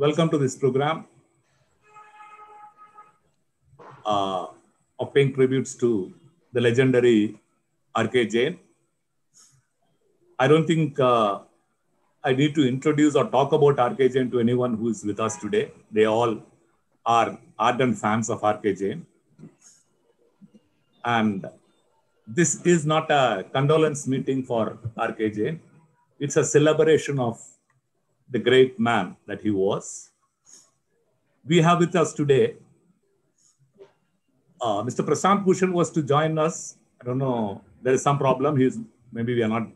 welcome to this program of paying tributes to the legendary R K Jain. I don't think I need to introduce or talk about R K Jain to anyone who is with us today. They all are ardent fans of R K Jain. And this is not a condolence meeting for R K Jain. It's a celebration of the great man that he was. We have with us today, Mr. Prashant Bhushan was to join us. I don't know, there is some problem. Maybe we are not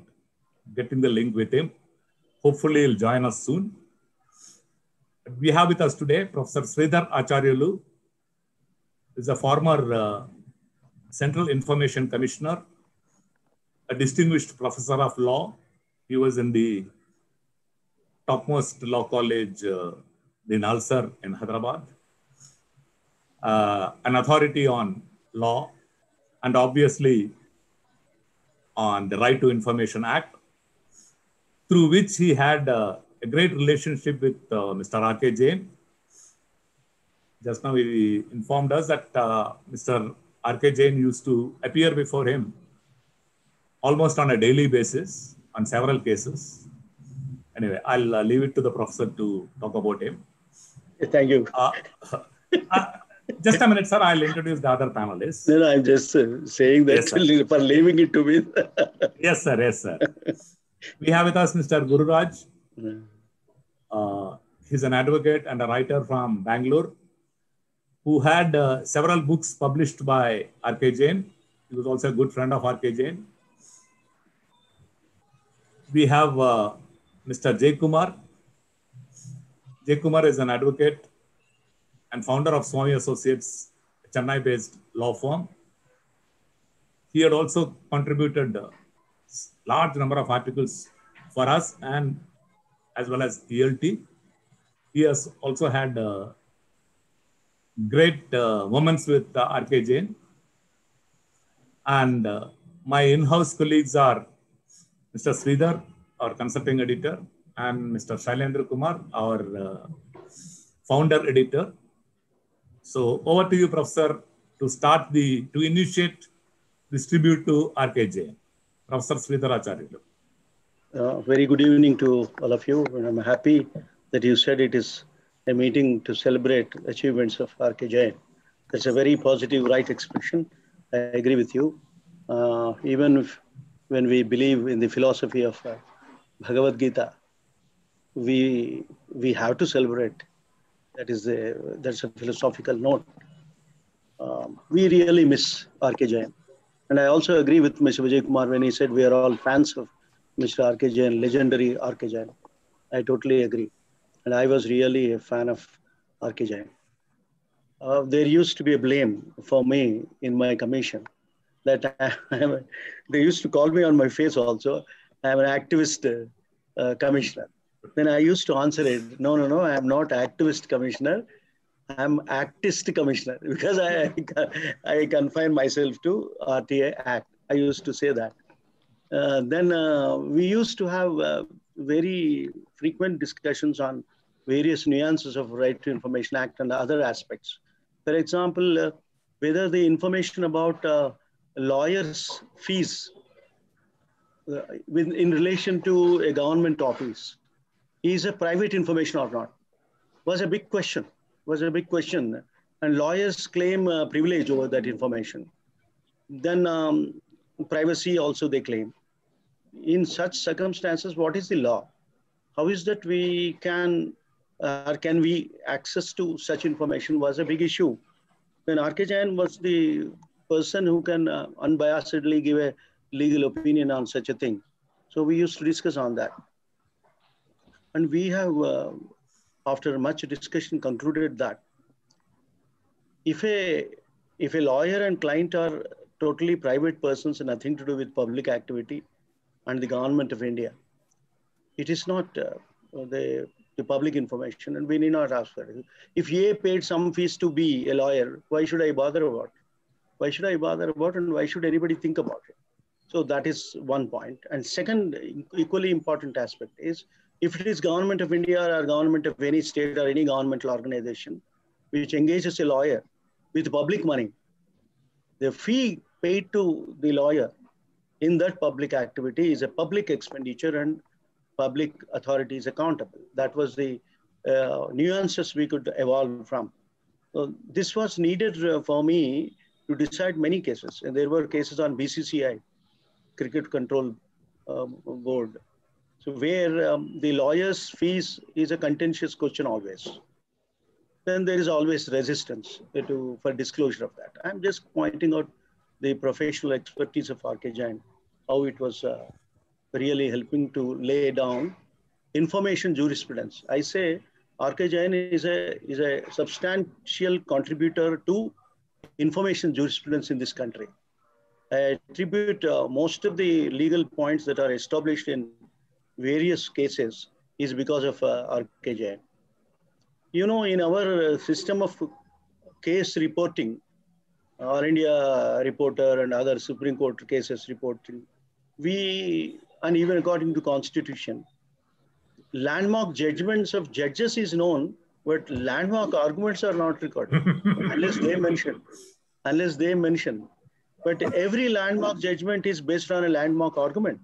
getting the link with him. Hopefully he'll join us soon. We have with us today Professor Sridhar Acharyulu, who is a former Central Information Commissioner, a distinguished professor of law. He was in the topmost law college, the Nalsar in Hyderabad, an authority on law and obviously on the Right to Information Act, through which he had a great relationship with Mr. R K Jain. Just now he informed us that Mr. R K Jain used to appear before him almost on a daily basis on several cases. Anyway, I'll leave it to the professor to talk about him. Thank you. Just a minute, sir. I'll introduce the other panelists. No, I'm just saying that yes, for leaving it to me. Yes, sir. Yes, sir. We have with us Mr. Gururaj. He's an advocate and a writer from Bangalore who had several books published by R K Jain. He was also a good friend of R K Jain. We have Mr. Jaikumar. Jaikumar is an advocate and founder of Swamy Associates, a Chennai-based law firm. He had also contributed a large number of articles for us and as well as ELT. He has also had great moments with R K Jain. And my in-house colleagues are Mr. Sridhar, our consulting editor, and Mr. Shailendra Kumar, our founder editor. So over to you, Professor, to initiate this tribute to R K Jain. Professor Sridhar Acharyulu. Very good evening to all of you. And I'm happy that you said it is a meeting to celebrate achievements of R K Jain. That's a very positive, right expression. I agree with you. Even when we believe in the philosophy of Bhagavad Gita, we have to celebrate. That's a philosophical note. We really miss R K Jain. And I also agree with Mr. Vijay Kumar when he said we are all fans of Mr. R K Jain, legendary R K Jain. I totally agree. And I was really a fan of R K Jain. There used to be a blame for me in my commission that they used to call me on my face also. I'm an activist commissioner. Then I used to answer it, no, I am not activist commissioner. I'm actist commissioner because I confine myself to RTA Act. I used to say that. Then we used to have very frequent discussions on various nuances of Right to Information Act and other aspects. For example, whether the information about lawyers' fees in relation to a government office is a private information or not was a big question. And lawyers claim privilege over that information. Then privacy also they claim. In such circumstances, what is the law? How is that we can we access to such information was a big issue. Then R K Jain was the person who can unbiasedly give a legal opinion on such a thing. So we used to discuss on that. And we have, after much discussion, concluded that if a lawyer and client are totally private persons and nothing to do with public activity and the government of India, it is not the public information and we need not ask for it. If A paid some fees to be a lawyer, why should I bother about it? Why should I bother about it and why should anybody think about it? So that is one point. And second, equally important aspect is If it is government of India or government of any state or any governmental organization which engages a lawyer with public money, the fee paid to the lawyer in that public activity is a public expenditure and public authority is accountable. That was the nuances we could evolve from. This was needed for me to decide many cases. And there were cases on BCCI, Cricket Control Board, so where the lawyer's fees is a contentious question always. Then there is always resistance for disclosure of that. I'm just pointing out the professional expertise of R K Jain, how it was really helping to lay down information jurisprudence. I say R K Jain is a substantial contributor to information jurisprudence in this country. I attribute most of the legal points that are established in various cases is because of R K Jain. You know, in our system of case reporting, All India Reporter and other Supreme Court cases reporting, and even according to Constitution, landmark judgments of judges is known, but landmark arguments are not recorded unless they mention. But every landmark judgment is based on a landmark argument.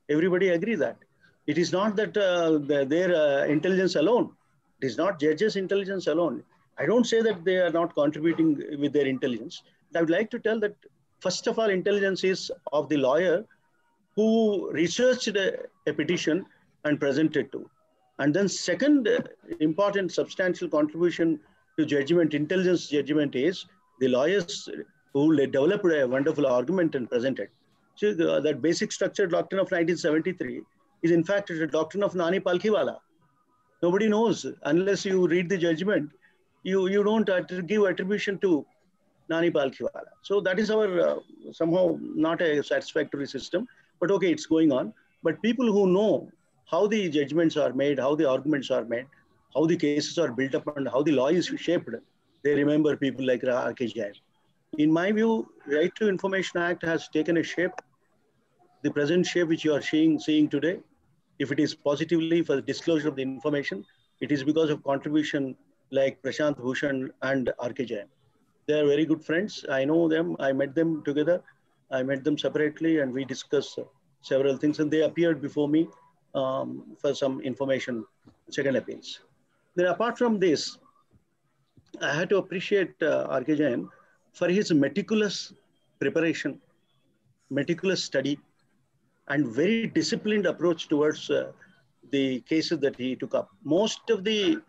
Everybody agree that. It is not that their intelligence alone. It is not judges' intelligence alone. I don't say that they are not contributing with their intelligence. I would like to tell that, first of all, intelligence is of the lawyer who researched a petition and presented to. And then second important substantial contribution to judgment, intelligence judgment, is the lawyers who developed a wonderful argument and presented. So that basic structure doctrine of 1973 is in fact a doctrine of Nani Palkhiwala. Nobody knows unless you read the judgment. You don't give attribution to Nani Palkhiwala. So that is our somehow not a satisfactory system, but okay, it's going on. But people who know how the judgments are made, how the arguments are made, how the cases are built up, and how the law is shaped, they remember people like R K Jain. In my view, Right to Information Act has taken a shape, the present shape which you are seeing today. If it is positively for the disclosure of the information, it is because of contribution like Prashant, Bhushan, and R K Jain. They are very good friends. I know them. I met them together. I met them separately, and we discussed several things. And they appeared before me for some information, second appeals. Then apart from this, I had to appreciate R K Jain for his meticulous preparation, meticulous study, and very disciplined approach towards the cases that he took up. Most of the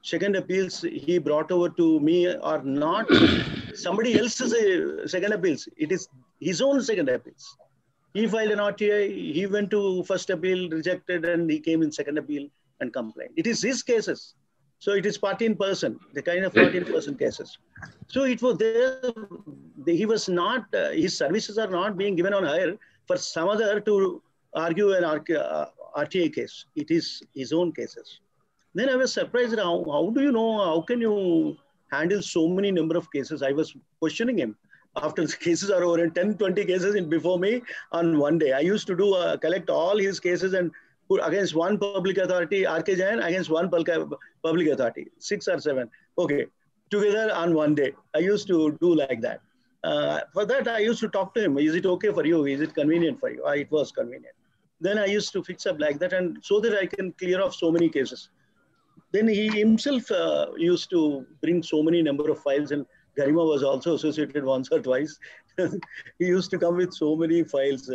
second appeals he brought over to me are not somebody else's second appeals. It is his own second appeals. He filed an RTI, he went to first appeal, rejected, and he came in second appeal and complained. It is his cases. So it is party in person, the kind of party in person cases. So it was there, he was not, his services are not being given on hire for some other to argue an RTI case. It is his own cases. Then I was surprised, how do you know, how can you handle so many number of cases? I was questioning him after the cases are over, and 10, 20 cases before me on one day. I used to do collect all his cases and put against one public authority, R K Jain, against one public authority, 6 or 7. Okay, together on one day. I used to do like that. For that, I used to talk to him. Is it okay for you? Is it convenient for you? It was convenient. Then I used to fix up like that, and so that I can clear off so many cases. Then he himself used to bring so many number of files, and Garima was also associated once or twice. He used to come with so many files,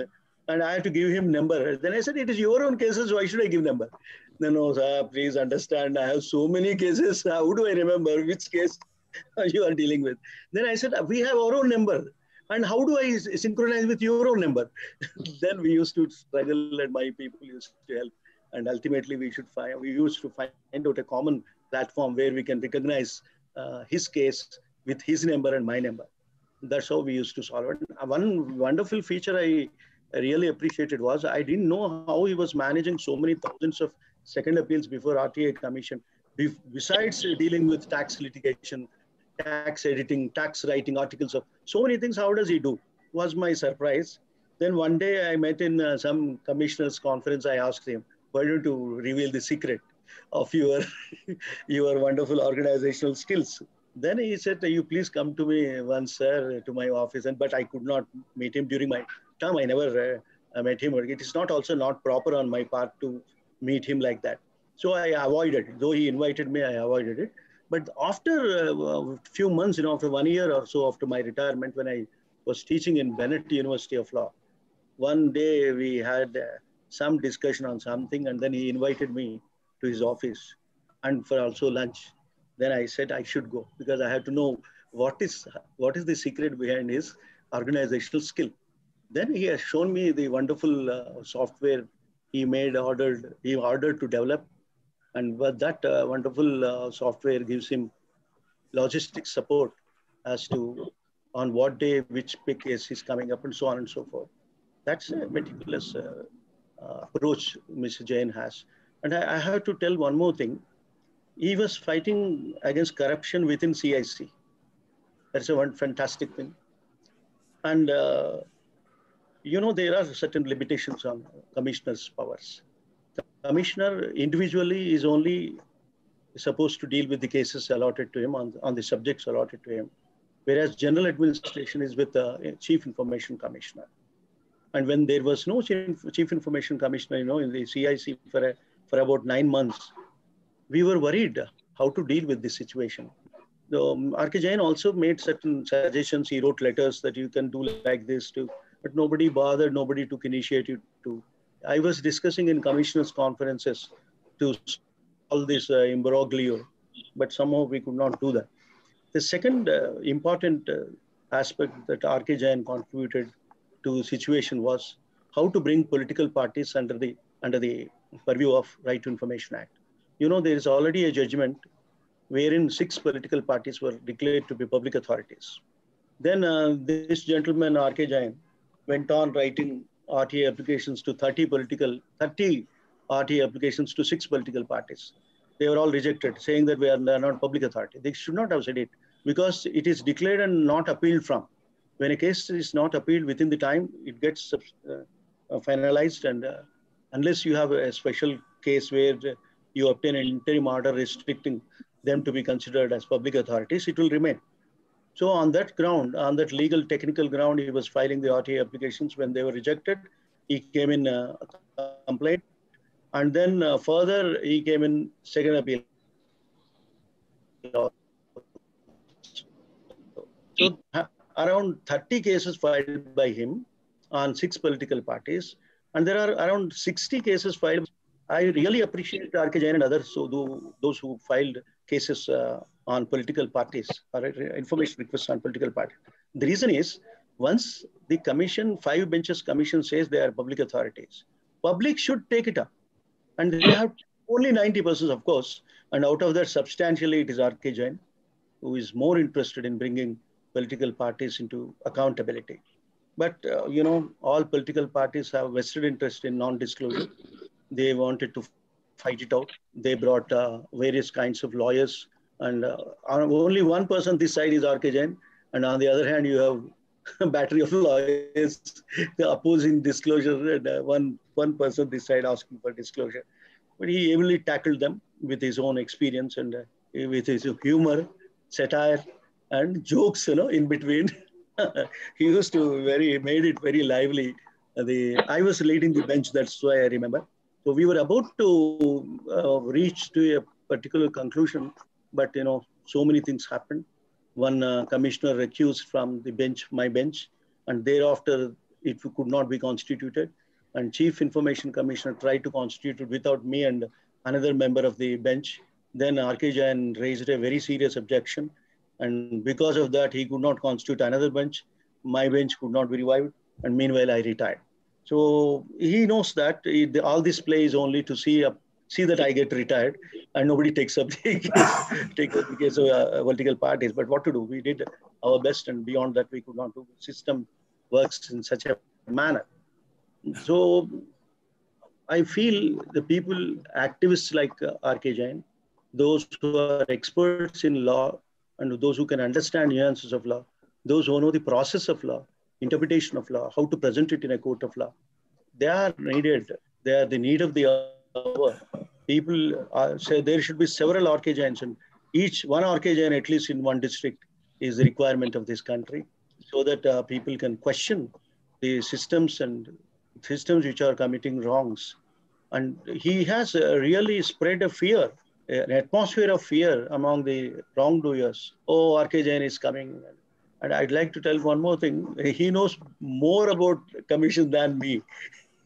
and I had to give him number. Then I said, it is your own cases, why should I give number? No, sir, please understand, I have so many cases. How do I remember which case you are dealing with? Then I said, we have our own number. And how do I synchronize with your own number? Then we used to struggle, and my people used to help. And ultimately, we used to find out a common platform where we can recognize his case with his number and my number. That's how we used to solve it. One wonderful feature I really appreciated was I didn't know how he was managing so many thousands of second appeals before RTA Commission. Besides dealing with tax litigation, tax editing, tax writing, articles of so many things, how does he do? Was my surprise. Then one day I met in some commissioners conference. I asked him, why don't you reveal the secret of your your wonderful organizational skills? Then he said, you please come to me once, sir, to my office. And but I could not meet him during my term. I never met him. It is not also not proper on my part to meet him like that. So I avoided it. Though he invited me, I avoided it. But after a few months, after 1 year or so after my retirement, when I was teaching in Bennett University of Law, one day we had some discussion on something, and then he invited me to his office and for also lunch. Then I said I should go because I had to know what is the secret behind his organizational skill. Then he has shown me the wonderful software he ordered to develop, and that wonderful software gives him logistic support as to on what day which case is coming up and so on and so forth. That's a meticulous approach Mr. Jain has. And I have to tell one more thing. He was fighting against corruption within CIC. That's a one fantastic thing. And, there are certain limitations on commissioner's powers. Commissioner individually is only supposed to deal with the cases allotted to him on the subjects allotted to him, whereas general administration is with the Chief Information Commissioner. And when there was no Chief Information Commissioner, in the CIC for about 9 months, we were worried how to deal with this situation. R K Jain also made certain suggestions. He wrote letters that you can do like this too, but nobody bothered, nobody took initiative to. I was discussing in commissioners' conferences to solve this imbroglio, but somehow we could not do that. The second important aspect that R K Jain contributed to the situation was how to bring political parties under the purview of Right to Information Act. There is already a judgment wherein 6 political parties were declared to be public authorities. Then this gentleman, R K Jain, went on writing RTA applications to 30 RTA applications to 6 political parties. They were all rejected, saying that they are not public authority. They should not have said it because it is declared and not appealed from. When a case is not appealed within the time, it gets finalized, and unless you have a special case where you obtain an interim order restricting them to be considered as public authorities, it will remain. So on that ground, on that legal technical ground, he was filing the RTA applications. When they were rejected, he came in a complaint, and then further he came in second appeal. So around 30 cases filed by him on 6 political parties, and there are around 60 cases filed. I really appreciate R K Jain and others, so those who filed cases on political parties or information requests on political parties. The reason is, once the commission, 5 benches commission says they are public authorities, public should take it up. And they have only 90%, of course, and out of that substantially it is R K Jain who is more interested in bringing political parties into accountability. But, all political parties have vested interest in non-disclosure. They wanted to fight it out. They brought various kinds of lawyers, and only one person this side is R K Jain, and on the other hand, you have a battery of lawyers opposing disclosure, and one person this side asking for disclosure. But he ably tackled them with his own experience and with his humor, satire, and jokes, in between. He used to made it very lively. I was leading the bench, that's why I remember. So we were about to reach to a particular conclusion, but so many things happened. One commissioner recused from the bench, my bench, and thereafter it could not be constituted. And Chief Information Commissioner tried to constitute it without me and another member of the bench. Then R K Jain raised a very serious objection, and because of that, he could not constitute another bench. My bench could not be revived, and meanwhile I retired. So he knows that all this play is only to see that I get retired and nobody takes up the case of political parties. But what to do? We did our best, and beyond that, we could not do. The system works in such a manner. So I feel the people, activists like R K Jain, those who are experts in law and those who can understand nuances of law, those who know the process of law, interpretation of law, how to present it in a court of law, they are needed. They are the need of the hour People say there should be several R K Jains, and each one R K Jain, at least in one district, is the requirement of this country, so that people can question the systems and systems which are committing wrongs. And he has really spread a fear, an atmosphere of fear among the wrongdoers. Oh, R K Jain is coming. And I'd like to tell one more thing. He knows more about commission than me,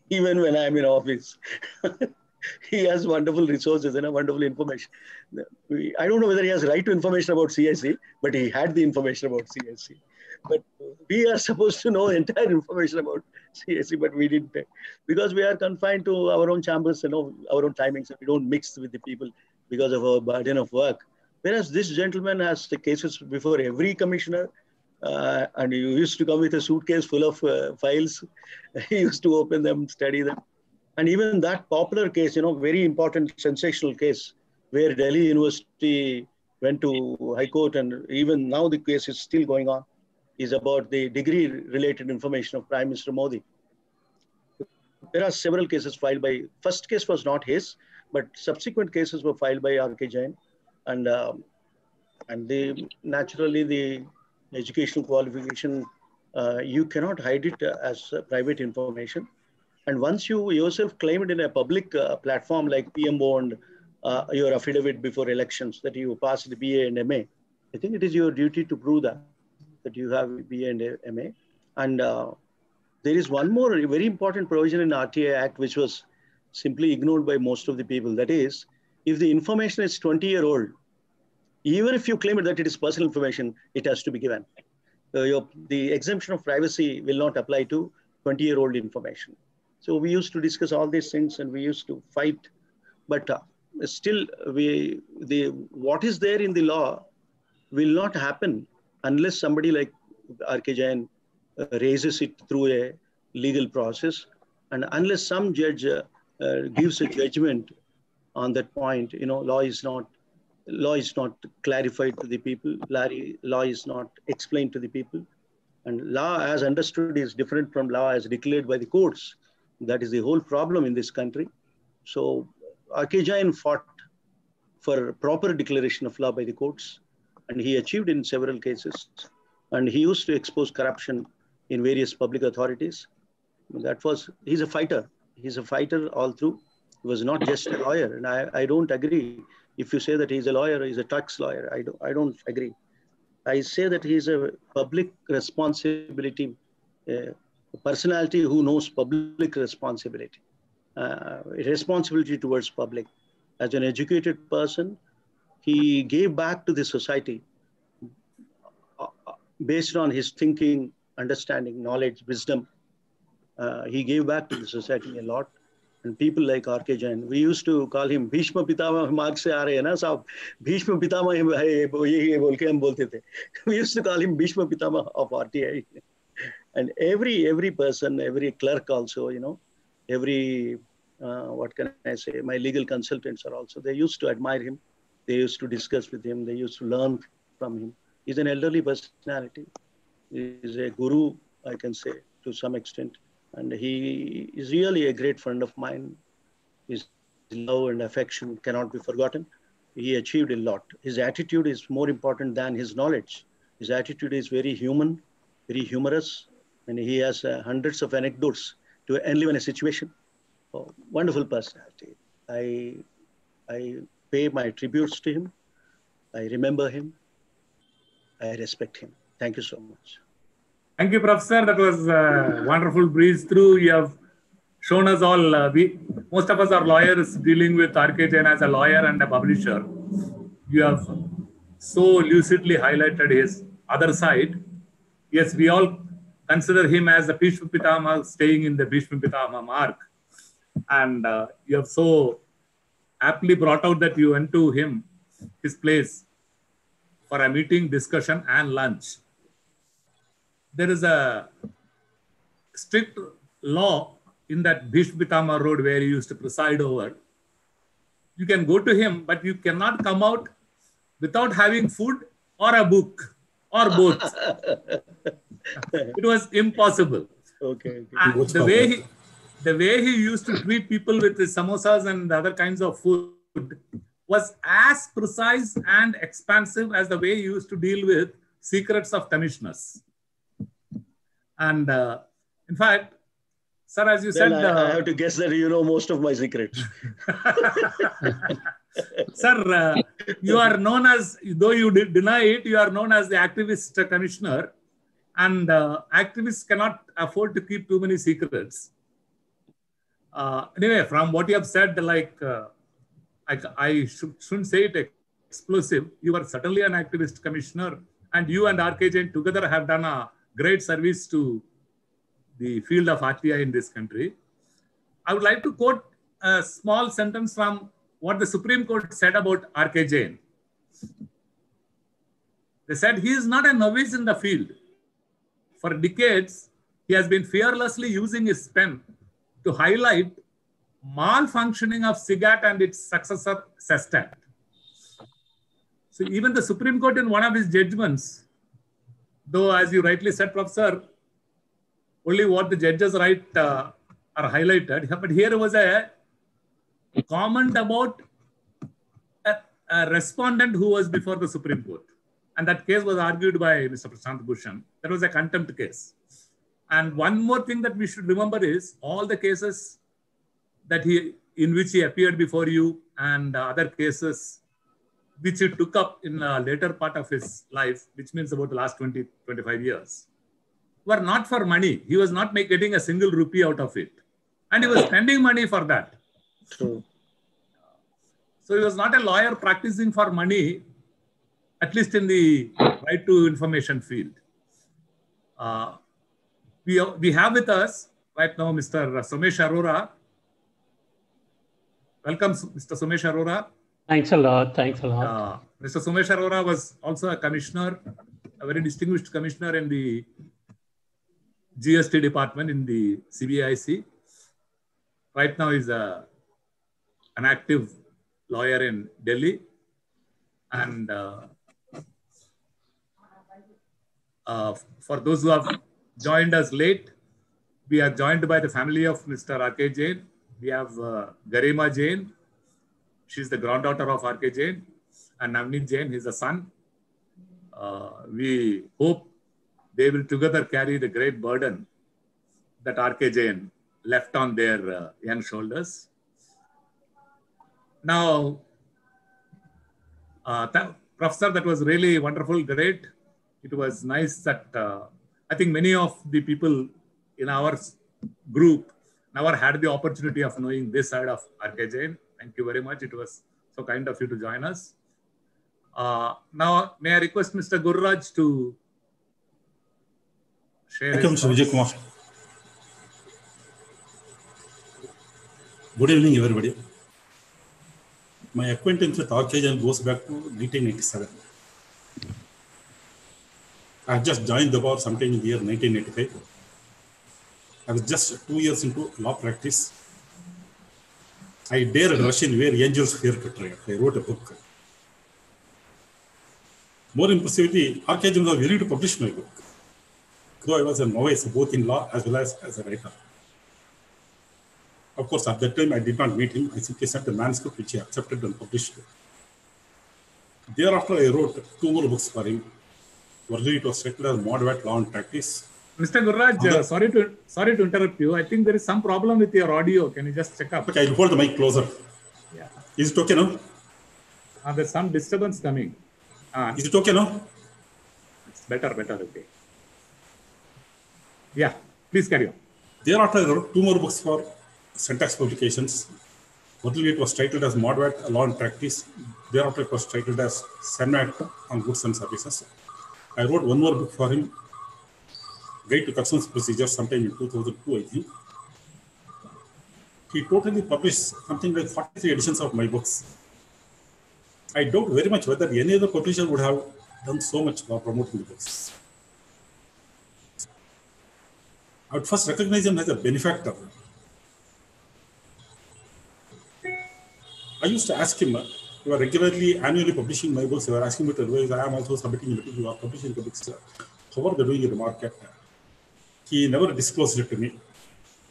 even when I'm in office. He has wonderful resources and wonderful information. I don't know whether he has right to information about CIC, but he had the information about CIC. But we are supposed to know entire information about CIC, but we didn't, because we are confined to our own chambers, our own timings, and we don't mix with the people because of our burden of work. Whereas this gentleman has the cases before every commissioner, and he used to come with a suitcase full of files. He used to open them, study them. And even that popular case, very important, sensational case, where Delhi University went to High Court, and even now the case is still going on, is about the degree-related information of Prime Minister Modi. There are several cases filed by, first case was not his, but subsequent cases were filed by R K Jain. And naturally, the educational qualification, you cannot hide it as private information. And once you yourself claim it in a public platform like PMO and your affidavit before elections that you passed the BA and MA, I think it is your duty to prove that you have BA and MA. And there is one more very important provision in RTI Act, which was simply ignored by most of the people. That is, if the information is 20-year-old, even if you claim that it is personal information, it has to be given. The exemption of privacy will not apply to 20-year-old information. So we used to discuss all these things, and we used to fight. But still, what is there in the law will not happen unless somebody like R K Jain raises it through a legal process, and unless some judge gives a judgment on that point. Law is not clarified to the people. Law is not explained to the people, and law as understood is different from law as declared by the courts. That is the whole problem in this country. So R K Jain fought for proper declaration of law by the courts, and he achieved in several cases. And he used to expose corruption in various public authorities. He's a fighter. He's a fighter all through. He was not just a lawyer. And I don't agree. If you say that he's a lawyer, he's a tax lawyer, I don't agree. I say that he's a public responsibility, personality who knows public responsibility, responsibility towards public. As an educated person, he gave back to the society based on his thinking, understanding, knowledge, wisdom. He gave back to the society a lot. And people like R K Jain, we used to call him Bhishma Pitama. Mark se aa rahe hai na sahab, Bhishma Pitama hai, ye bol ke hum bolte the. We used to call him Bhishma Pitama of RTI. And every person, every clerk also, every, what can I say, my legal consultants are also, they used to admire him. They used to discuss with him. They used to learn from him. He's an elderly personality. He's a guru, I can say, to some extent. And he is really a great friend of mine. His love and affection cannot be forgotten. He achieved a lot. His attitude is more important than his knowledge. His attitude is very human, very humorous, and he has hundreds of anecdotes to enliven a situation. Oh, wonderful personality. I pay my tributes to him. I remember him. I respect him. Thank you so much. Thank you, Professor. That was a wonderful breeze through. You have shown us all, most of us are lawyers dealing with R K Jain as a lawyer and a publisher. You have so lucidly highlighted his other side. Yes, we all consider him as the Bhishma Pitama staying in the Bhishma Pitama mark. And you have so aptly brought out that you went to his place for a meeting, discussion, and lunch. There is a strict law in that Bhishma Pitama road where he used to preside over. You can go to him, but you cannot come out without having food or a book or both. It was impossible. Okay. And the way the way he used to treat people with his samosas and other kinds of food was as precise and expansive as the way he used to deal with secrets of commissioners. And in fact, sir, as you said... I have to guess that you know most of my secrets. Sir, you are known as, though you deny it, you are known as the activist commissioner. And activists cannot afford to keep too many secrets. Anyway, from what you have said, like, I shouldn't say it explosive. You are certainly an activist commissioner. And you and R K Jain together have done a great service to the field of RTI in this country. I would like to quote a small sentence from what the Supreme Court said about R K Jain. They said he is not a novice in the field. For decades, he has been fearlessly using his pen to highlight malfunctioning of SIGAT and its successor, SESTAT. So even the Supreme Court in one of his judgments, though as you rightly said, Professor, only what the judges write are highlighted, but here was a comment about a respondent who was before the Supreme Court. And that case was argued by Mr. Prashant Bhushan. That was a contempt case. And one more thing that we should remember is all the cases that in which he appeared before you and other cases which he took up in a later part of his life, which means about the last 20, 25 years, were not for money. He was not getting a single rupee out of it. And he was spending money for that. True. So he was not a lawyer practicing for money, at least in the right to information field. We have with us right now Mr. Somesh Arora. Welcome, Mr. Somesh Arora. Thanks a lot. Thanks a lot. Mr. Somesh Arora was also a commissioner, a very distinguished commissioner in the GST department in the CBIC. Right now he's an active lawyer in Delhi. And for those who have joined us late, we are joined by the family of Mr. R K Jain. We have Garima Jain. She's the granddaughter of R K Jain. And Navneet Jain, he's a son. We hope they will together carry the great burden that R K Jain left on their young shoulders. Now, Professor, that was really wonderful, great. It was nice that I think many of the people in our group never had the opportunity of knowing this side of R K Jain. Thank you very much. It was so kind of you to join us. Now, may I request Mr. Gururaj to share his thoughts. Vijay Kumar. Good evening, everybody. My acquaintance with R K Jain goes back to 1987. I had just joined the bar sometime in the year 1985. I was just 2 years into law practice. I dared rush in where angels fear to tread. I wrote a book. More impressively, R K Jain was willing to publish my book, though I was a novice both in law as well as a writer. Of course, at that time, I did not meet him. I simply sent the manuscript which he accepted and published. Thereafter, I wrote 2 more books for him. Originally, it was titled as Moderate Law and Practice. Mr. Gururaj, sorry to interrupt you. I think there is some problem with your audio. Can you just check up? Okay, I'll hold the mic closer. Yeah. Is it okay now? There's some disturbance coming. Is it okay now? It's better, okay. Yeah, please carry on. Thereafter, I wrote 2 more books for syntax publications. Originally, it was titled as Moderate Law and Practice. Thereafter, it was titled as SEMAT on Goods and Services. I wrote 1 more book for him, Guide to Customs Procedures, sometime in 2002, I think. He totally published something like 43 editions of my books. I doubt very much whether any other publisher would have done so much for promoting the books. I would first recognize him as a benefactor. I used to ask him, you are regularly, annually publishing my books. You are asking me to advise. I am also submitting a book. You are publishing the books. How are they doing in the market? He never disclosed it to me.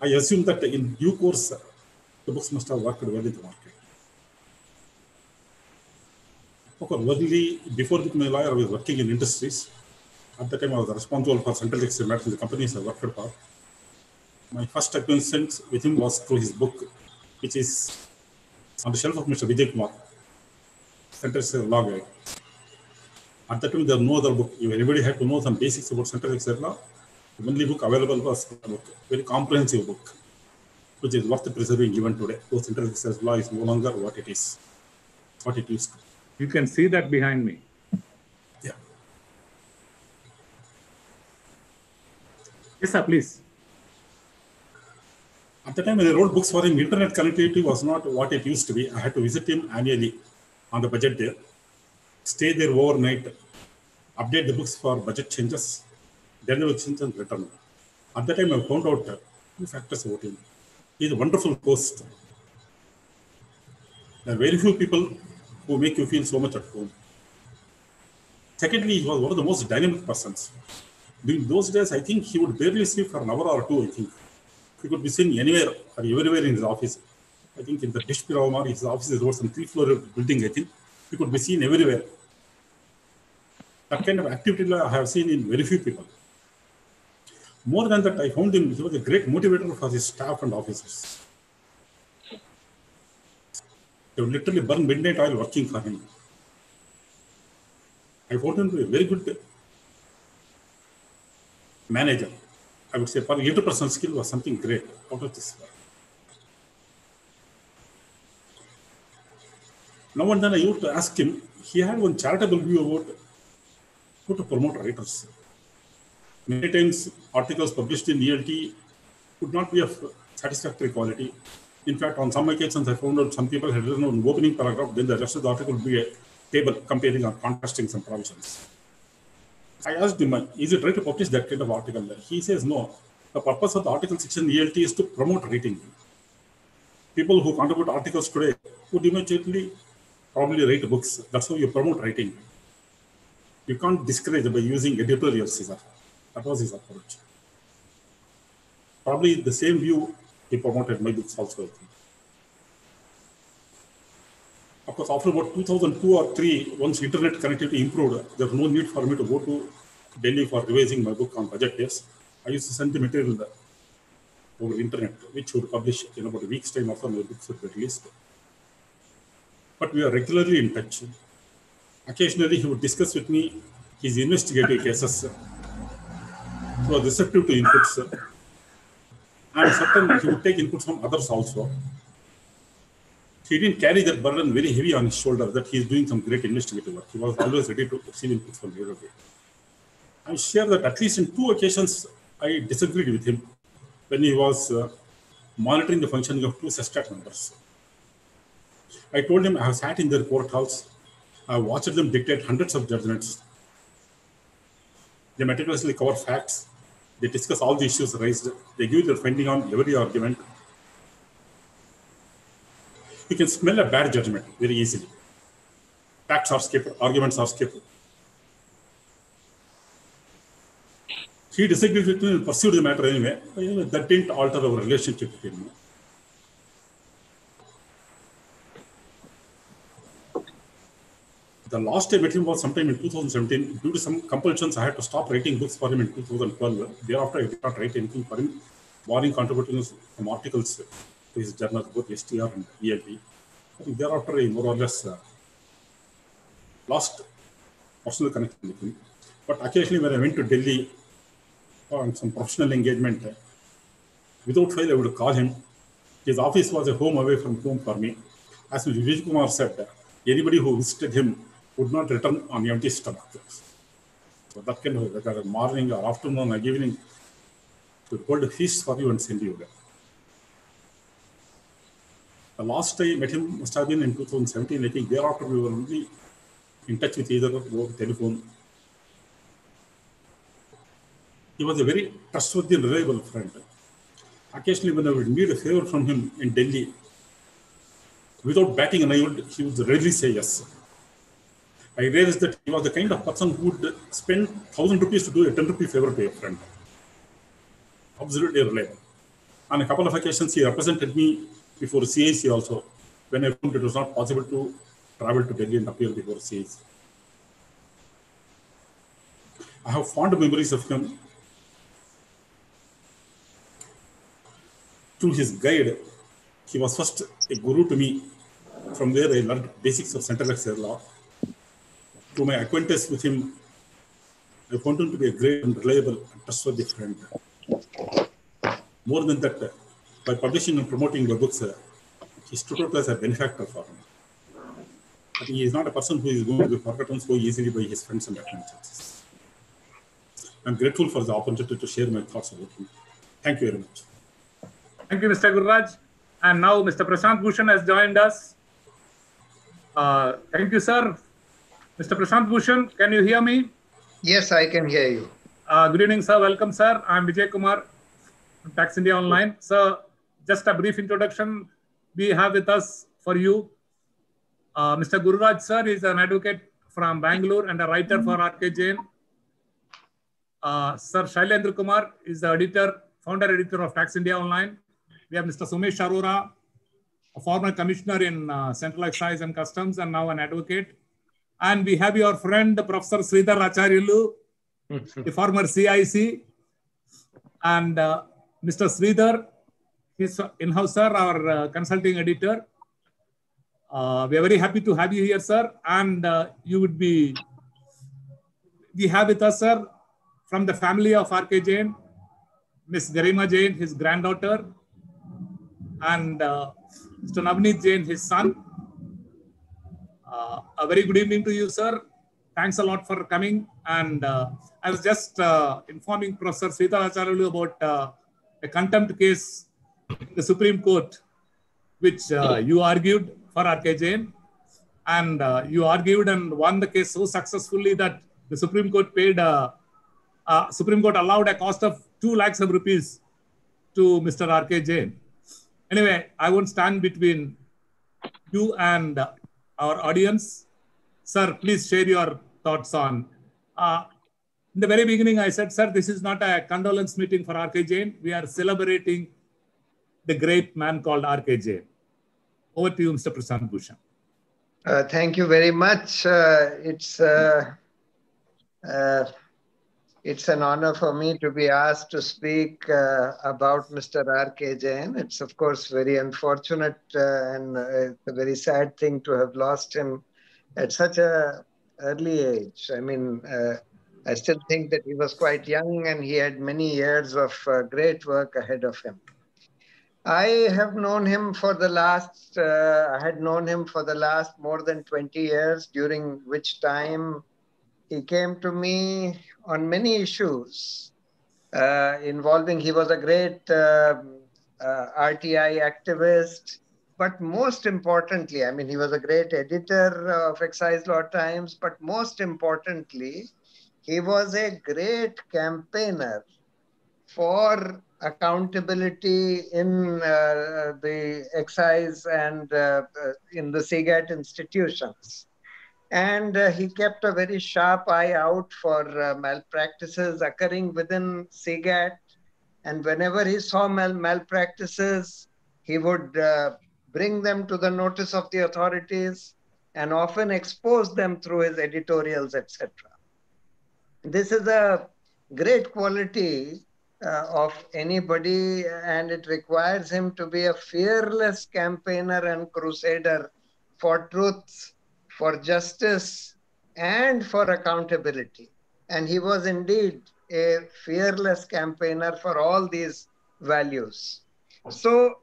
I assume that in due course, the books must have worked well in the market. Okay, originally, before becoming a lawyer, I was working in industries. At the time, I was responsible for central taxation matters in the companies I worked for. My first acquaintance with him was through his book, which is on the shelf of Mr. Vijay Kumar, Central Taxation Law Guide. At that time, there was no other book. Everybody had to know some basics about central taxation law. The only book available was a book, very comprehensive book, which is worth preserving even today. Though central taxation law is no longer what it is, what it used to. You can see that behind me. Yeah. Yes, sir, please. At the time when I wrote books for him, internet connectivity was not what it used to be. I had to visit him annually on the budget day, stay there overnight, update the books for budget changes, deliver changes and return. At that time, I found out two factors about him. He is a wonderful host. There are very few people who make you feel so much at home. Secondly, he was one of the most dynamic persons. During those days, I think he would barely sleep for an hour or two, I think. He could be seen anywhere or everywhere in his office. I think in the Dish Piramar, his office is over some 3-floor building, I think. He could be seen everywhere. That kind of activity I have seen in very few people. More than that, I found him, he was a great motivator for his staff and officers. They would literally burn midnight oil working for him. I found him to be a very good manager. I would say for interpersonal skill was something great out of this work. Now and then I used to ask him, he had one charitable view about how to promote writers. Many times articles published in ELT could not be of satisfactory quality. In fact, on some occasions, I found out some people had written an opening paragraph, then the rest of the article would be a table comparing or contrasting some provisions. I asked him, is it right to publish that kind of article? He says, no. The purpose of the article section ELT is to promote writing. People who contribute articles today would immediately probably write books. That's how you promote writing. You can't discourage by using editorial scissor. That was his approach. Probably the same view he promoted my books also, I think. Of course, after about 2002 or 3, once internet connectivity improved, there was no need for me to go to Delhi for revising my book on budget days. I used to send the material over the internet, which would publish in about a week's time after my books would be released. But we are regularly in touch. Occasionally, he would discuss with me his investigative cases. He was receptive to inputs. And certainly, he would take inputs from others also. He didn't carry that burden very heavy on his shoulder that he is doing some great investigative work. He was always ready to receive inputs from everybody. I'm sure that at least in 2 occasions, I disagreed with him when he was monitoring the functioning of 2 SESTAT members. I told him I have sat in their courthouse. I have watched them dictate hundreds of judgments. They meticulously cover facts. They discuss all the issues raised. They give their finding on every argument. You can smell a bad judgment very easily. Facts are skipped, arguments are skipped. He disagreed with me and pursued the matter anyway. That didn't alter our relationship with him. The last I met him was sometime in 2017. Due to some compulsions, I had to stop writing books for him in 2012. Thereafter, I did not write anything for him, barring contributing some articles to his journal, both STR and ELT. I think thereafter, I more or less lost personal connection with him. But occasionally, when I went to Delhi on some professional engagement, without fail, I would call him. His office was a home away from home for me. As Jaikumar said, anybody who visited him would not return on empty stomach. So that kind of, whether morning or afternoon or evening, to hold a feast for you and send you there. The last I met him must have been in 2017. I think thereafter we were only in touch with either over telephone. He was a very trustworthy and reliable friend. Occasionally, when I would need a favor from him in Delhi, without batting an eye, he would readily say yes. I realized that he was the kind of person who would spend 1,000 rupees to do a 10 rupee favor to a friend. Absolutely reliable. On a couple of occasions, he represented me before CIC also, when I found it was not possible to travel to Delhi and appear before CIC. I have fond memories of him. Through his guide, he was first a guru to me. From there, I learned basics of central excise law. Through my acquaintance with him, I found him to be a great and reliable and trustworthy friend. More than that, by publishing and promoting the books, he stood out as a benefactor for me. But he is not a person who is going to be forgotten so easily by his friends and acquaintances. I'm grateful for the opportunity to share my thoughts about him. Thank you very much. Thank you, Mr. Gururaj. And now Mr. Prashant Bhushan has joined us. Thank you, sir. Mr. Prashant Bhushan, can you hear me? Yes, I can hear you. Good evening, sir. Welcome, sir. I'm Vijay Kumar from Tax India Online. Sir, just a brief introduction we have with us for you. Mr. Gururaj, sir, is an advocate from Bangalore and a writer for R K Jain. Sir Shailendra Kumar is the editor, founder editor of Tax India Online. We have Mr. Somesh Arora, a former commissioner in Central Excise and Customs and now an advocate. And we have your friend, Professor Sridhar Acharyulu, the former CIC. And Mr. Sridhar, he's in-house, sir, our consulting editor. We are very happy to have you here, sir. And we have with us, sir, from the family of R K Jain, Miss Garima Jain, his granddaughter, and Mr. Navneet Jain, his son. A very good evening to you, sir. Thanks a lot for coming. And I was just informing Professor Sridhar Acharyulu about a contempt case in the Supreme Court, which you argued for R K Jain. And you argued and won the case so successfully that the Supreme Court Supreme Court allowed a cost of 2 lakhs of rupees to Mr. R K Jain. Anyway, I won't stand between you and our audience. Sir, please share your thoughts on. In the very beginning, I said, sir, this is not a condolence meeting for R K Jain. We are celebrating the great man called R K Jain. Over to you, Mr. Prashant Bhushan. Thank you very much. It's an honor for me to be asked to speak about Mr. R K Jain. It's, of course, very unfortunate and it's a very sad thing to have lost him at such an early age. I mean, I still think that he was quite young and he had many years of great work ahead of him. I have known him for the last, more than 20 years, during which time he came to me on many issues involving, he was a great RTI activist, but most importantly, I mean, he was a great editor of Excise Law Times, but most importantly, he was a great campaigner for accountability in the excise and in the CGAT institutions. And he kept a very sharp eye out for malpractices occurring within CGAT. And whenever he saw malpractices, he would bring them to the notice of the authorities and often expose them through his editorials, etc. This is a great quality of anybody, and it requires him to be a fearless campaigner and crusader for truth, for justice, and for accountability. And he was indeed a fearless campaigner for all these values. So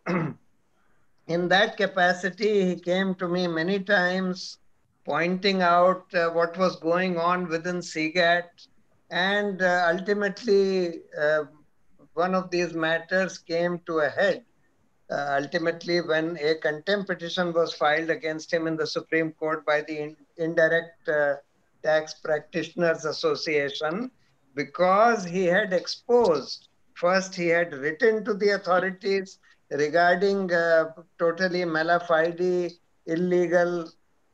in that capacity, he came to me many times pointing out what was going on within CGAT. And ultimately, one of these matters came to a head. Ultimately, when a contempt petition was filed against him in the Supreme Court by the Indirect Tax Practitioners Association, because he had exposed, first he had written to the authorities regarding totally mala fide, illegal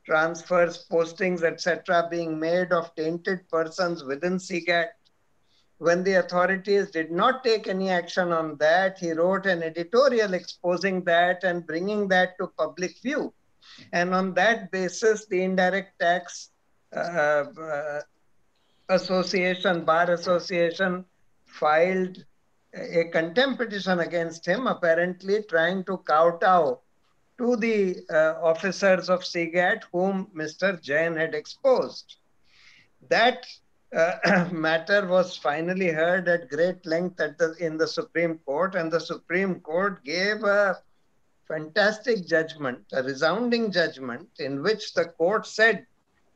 transfers, postings, etc. being made of tainted persons within CGAT. When the authorities did not take any action on that, he wrote an editorial exposing that and bringing that to public view. And on that basis, the Indirect Tax Association, Bar Association, filed a contempt petition against him, apparently trying to kowtow to the officers of SIGAT whom Mr. Jain had exposed. That matter was finally heard at great length in the Supreme Court, and the Supreme Court gave a fantastic judgment, a resounding judgment, in which the court said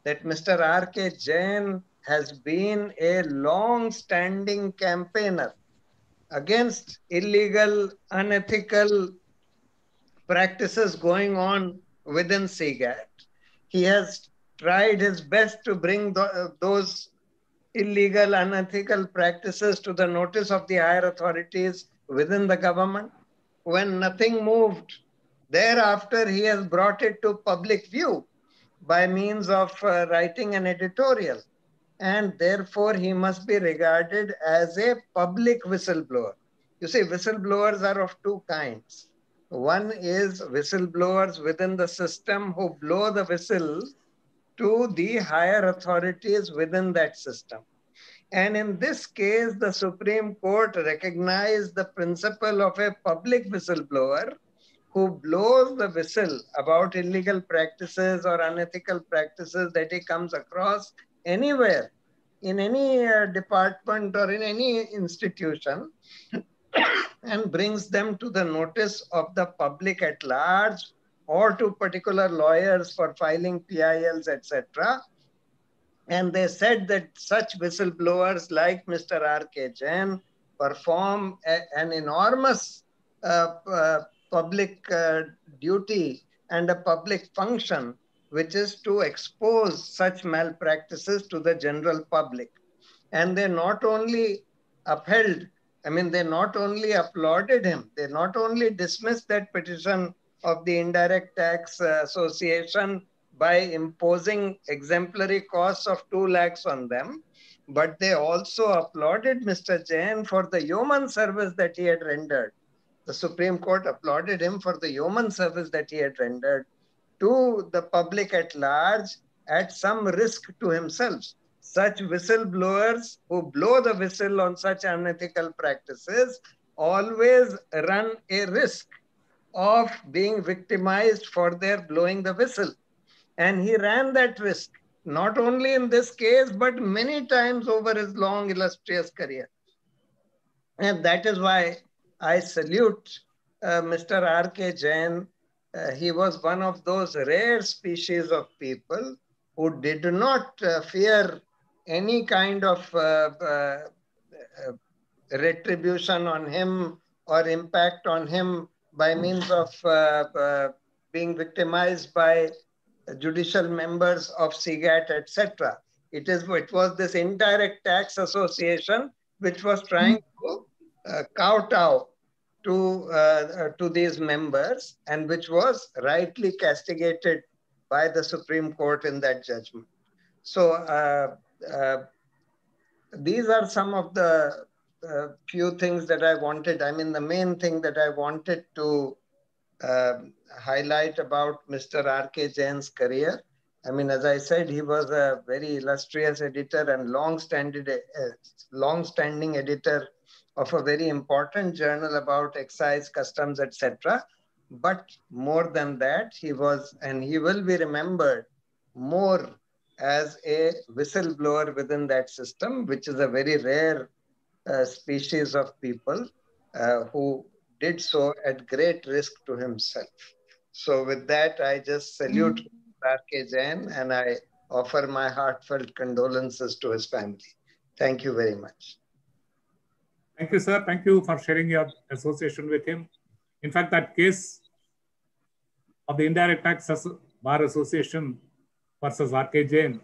that Mr. R K Jain has been a long-standing campaigner against illegal, unethical practices going on within SIGAT. He has tried his best to bring those illegal, unethical practices to the notice of the higher authorities within the government. When nothing moved, thereafter he has brought it to public view by means of writing an editorial. And therefore he must be regarded as a public whistleblower. You see, whistleblowers are of two kinds. One is whistleblowers within the system who blow the whistle to the higher authorities within that system. And in this case, the Supreme Court recognized the principle of a public whistleblower who blows the whistle about illegal practices or unethical practices that he comes across anywhere, in any department or in any institution, and brings them to the notice of the public at large or to particular lawyers for filing TIOLs, etc. And they said that such whistleblowers like Mr. R K Jain perform an enormous public duty and a public function, which is to expose such malpractices to the general public. And they not only upheld, they not only applauded him, they not only dismissed that petition of the Indirect Tax Association by imposing exemplary costs of 2 lakhs on them, but they also applauded Mr. Jain for the yeoman service that he had rendered. The Supreme Court applauded him for the yeoman service that he had rendered to the public at large at some risk to himself. Such whistleblowers who blow the whistle on such unethical practices always run a risk of being victimized for their blowing the whistle. And he ran that risk, not only in this case, but many times over his long, illustrious career. And that is why I salute Mr. R K Jain. He was one of those rare species of people who did not fear any kind of retribution on him or impact on him by means of being victimized by judicial members of SIGAT, etc. It was this Indirect Tax Association which was trying to kowtow to these members, and which was rightly castigated by the Supreme Court in that judgment. So these are some of the few things that I wanted. The main thing that I wanted to highlight about Mr. R K Jain's career. As I said, he was a very illustrious editor and long-standing editor of a very important journal about excise, customs, etc. But more than that, he was, and he will be remembered more as a whistleblower within that system, which is a very rare species of people who did so at great risk to himself. So with that, I just salute R K Jain and I offer my heartfelt condolences to his family. Thank you very much. Thank you, sir. Thank you for sharing your association with him. In fact, that case of the Indirect Tax Bar Association versus R K Jain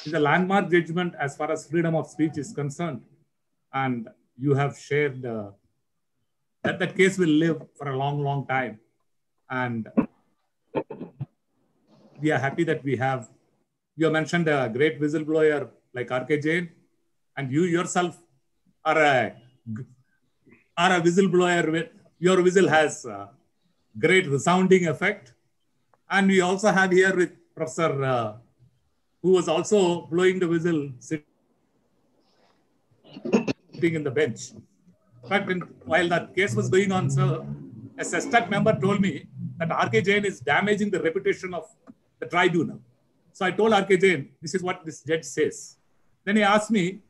is a landmark judgment as far as freedom of speech is concerned. And you have shared that case will live for a long, long time. And we are happy that you have mentioned a great whistleblower like R K Jain, and you yourself or a whistleblower, your whistle has great resounding effect. And we also have here with Professor, who was also blowing the whistle, sitting in the bench. In fact, while that case was going on, sir, a SESTAT member told me that R K Jain is damaging the reputation of the tribunal. So I told R K Jain, this is what this judge says. Then he asked me,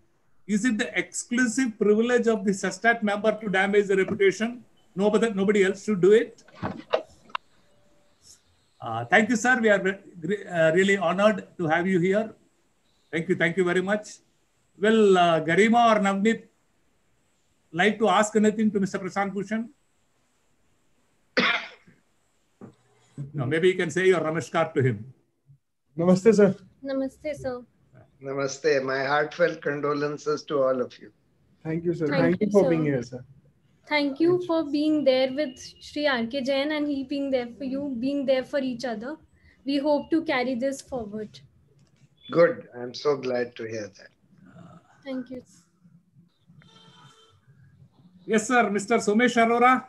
is it the exclusive privilege of the SESTAT member to damage the reputation? Nobody else should do it. Thank you, sir. We are really honored to have you here. Thank you very much. Well, Garima or Navneet, like to ask anything to Mr. Prashant Bhushan? No, maybe you can say your namaskar to him. Namaste, sir. Namaste, sir. Namaste. My heartfelt condolences to all of you. Thank you, sir. Thank you, for sir. being here, sir. Thank you for being there with Sri R K Jain and he being there for you, being there for each other. We hope to carry this forward. Good. I'm so glad to hear that. Thank you. Yes, sir. Mr. Somesh Arora.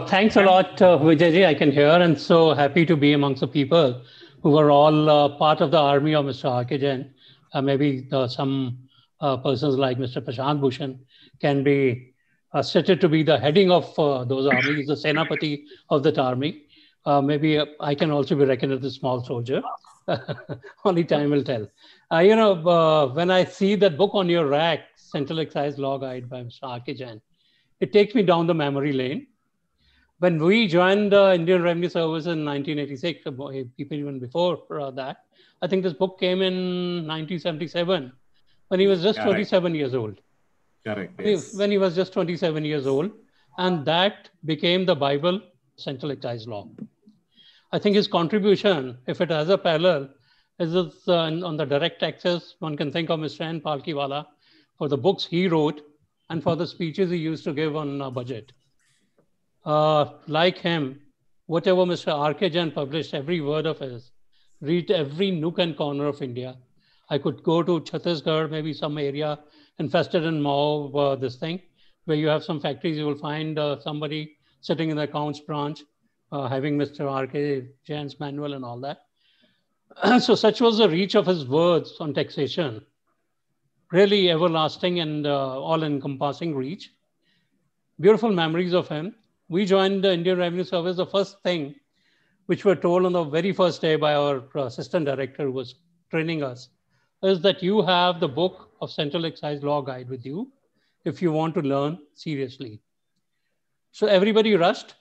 Thanks a lot, Vijay. I can hear and so happy to be amongst the people who were all part of the army of Mr. R K Jain. Maybe some persons like Mr. Prashant Bhushan can be stated to be the heading of those armies, the Senapati of that army. Maybe I can also be reckoned as a small soldier. Only time will tell. When I see that book on your rack, Central Excise Law Guide by Mr. R K Jain, it takes me down the memory lane. When we joined the Indian Revenue Service in 1986, people even before that, I think this book came in 1977 when he was just 27 years old. Correct. Yes. When he was just 27 years old. And that became the Bible, Central Excise Law. I think his contribution, if it has a parallel, is on the direct taxes. One can think of Mr. N. Palkiwala for the books he wrote and for the speeches he used to give on budget. Like him, whatever Mr. R K Jain published, every word of his, read every nook and corner of India. I could go to Chhattisgarh, maybe some area infested in Mao, this thing, where you have some factories, you will find somebody sitting in the accounts branch, having Mr. R K Jain's manual and all that. So such was the reach of his words on taxation. Really everlasting and all-encompassing reach. Beautiful memories of him. We joined the Indian Revenue Service. The first thing which we were told on the very first day by our assistant director who was training us is that you have the book of Central Excise Law Guide with you if you want to learn seriously. So everybody rushed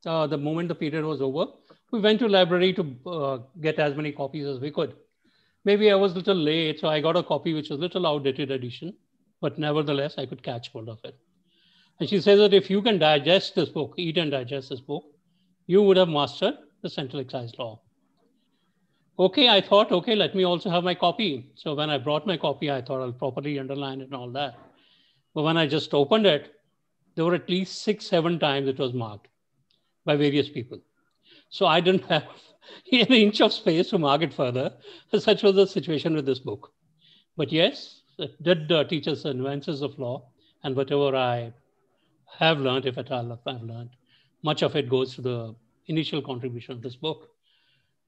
the moment the period was over. We went to library to get as many copies as we could. Maybe I was a little late, so I got a copy which was a little outdated edition, but nevertheless, I could catch hold of it. And she says that if you can digest this book, eat and digest this book, you would have mastered the Central Excise Law. Okay, I thought, okay, let me also have my copy. So when I brought my copy, I thought I'll properly underline it and all that. But when I just opened it, there were at least 6-7 times it was marked by various people. So I didn't have an inch of space to mark it further. Such was the situation with this book. But yes, it did teach us the nuances of law, and whatever I have learned, if at all I've learned, much of it goes to the initial contribution of this book.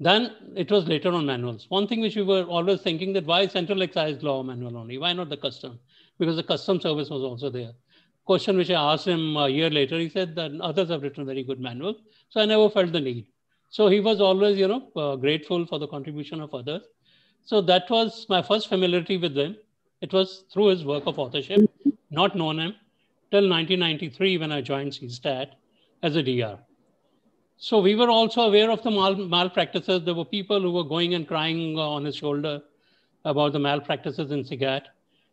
Then it was later on manuals. One thing which we were always thinking that why Central Excise Law manual only? Why not the custom? Because the custom service was also there. Question which I asked him a year later, he said that others have written very good manual. So I never felt the need. So he was always, grateful for the contribution of others. So that was my first familiarity with him. It was through his work of authorship, not known him till 1993 when I joined CSTAT as a DR. So we were also aware of the malpractices. There were people who were going and crying on his shoulder about the malpractices in SIGAT.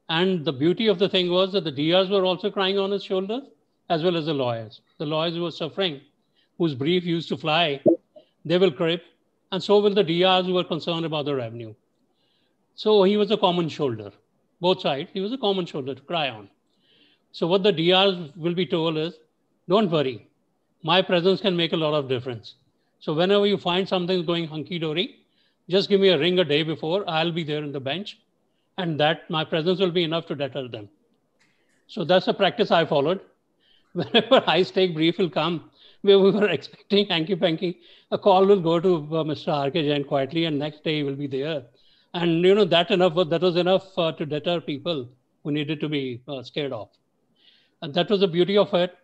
And the beauty of the thing was that the DRs were also crying on his shoulders, as well as the lawyers. The lawyers who were suffering, whose brief used to fly, they will crib, and so will the DRs who were concerned about the revenue. So he was a common shoulder, both sides. He was a common shoulder to cry on. So what the DRs will be told is, don't worry, my presence can make a lot of difference. So whenever you find something going hunky-dory, just give me a ring a day before, I'll be there in the bench, and that my presence will be enough to deter them. So that's a practice I followed. Whenever high-stake brief will come, where we were expecting hanky-panky, a call will go to Mr. R K Jain quietly, and next day he will be there. And that was enough to deter people who needed to be scared off. And that was the beauty of it.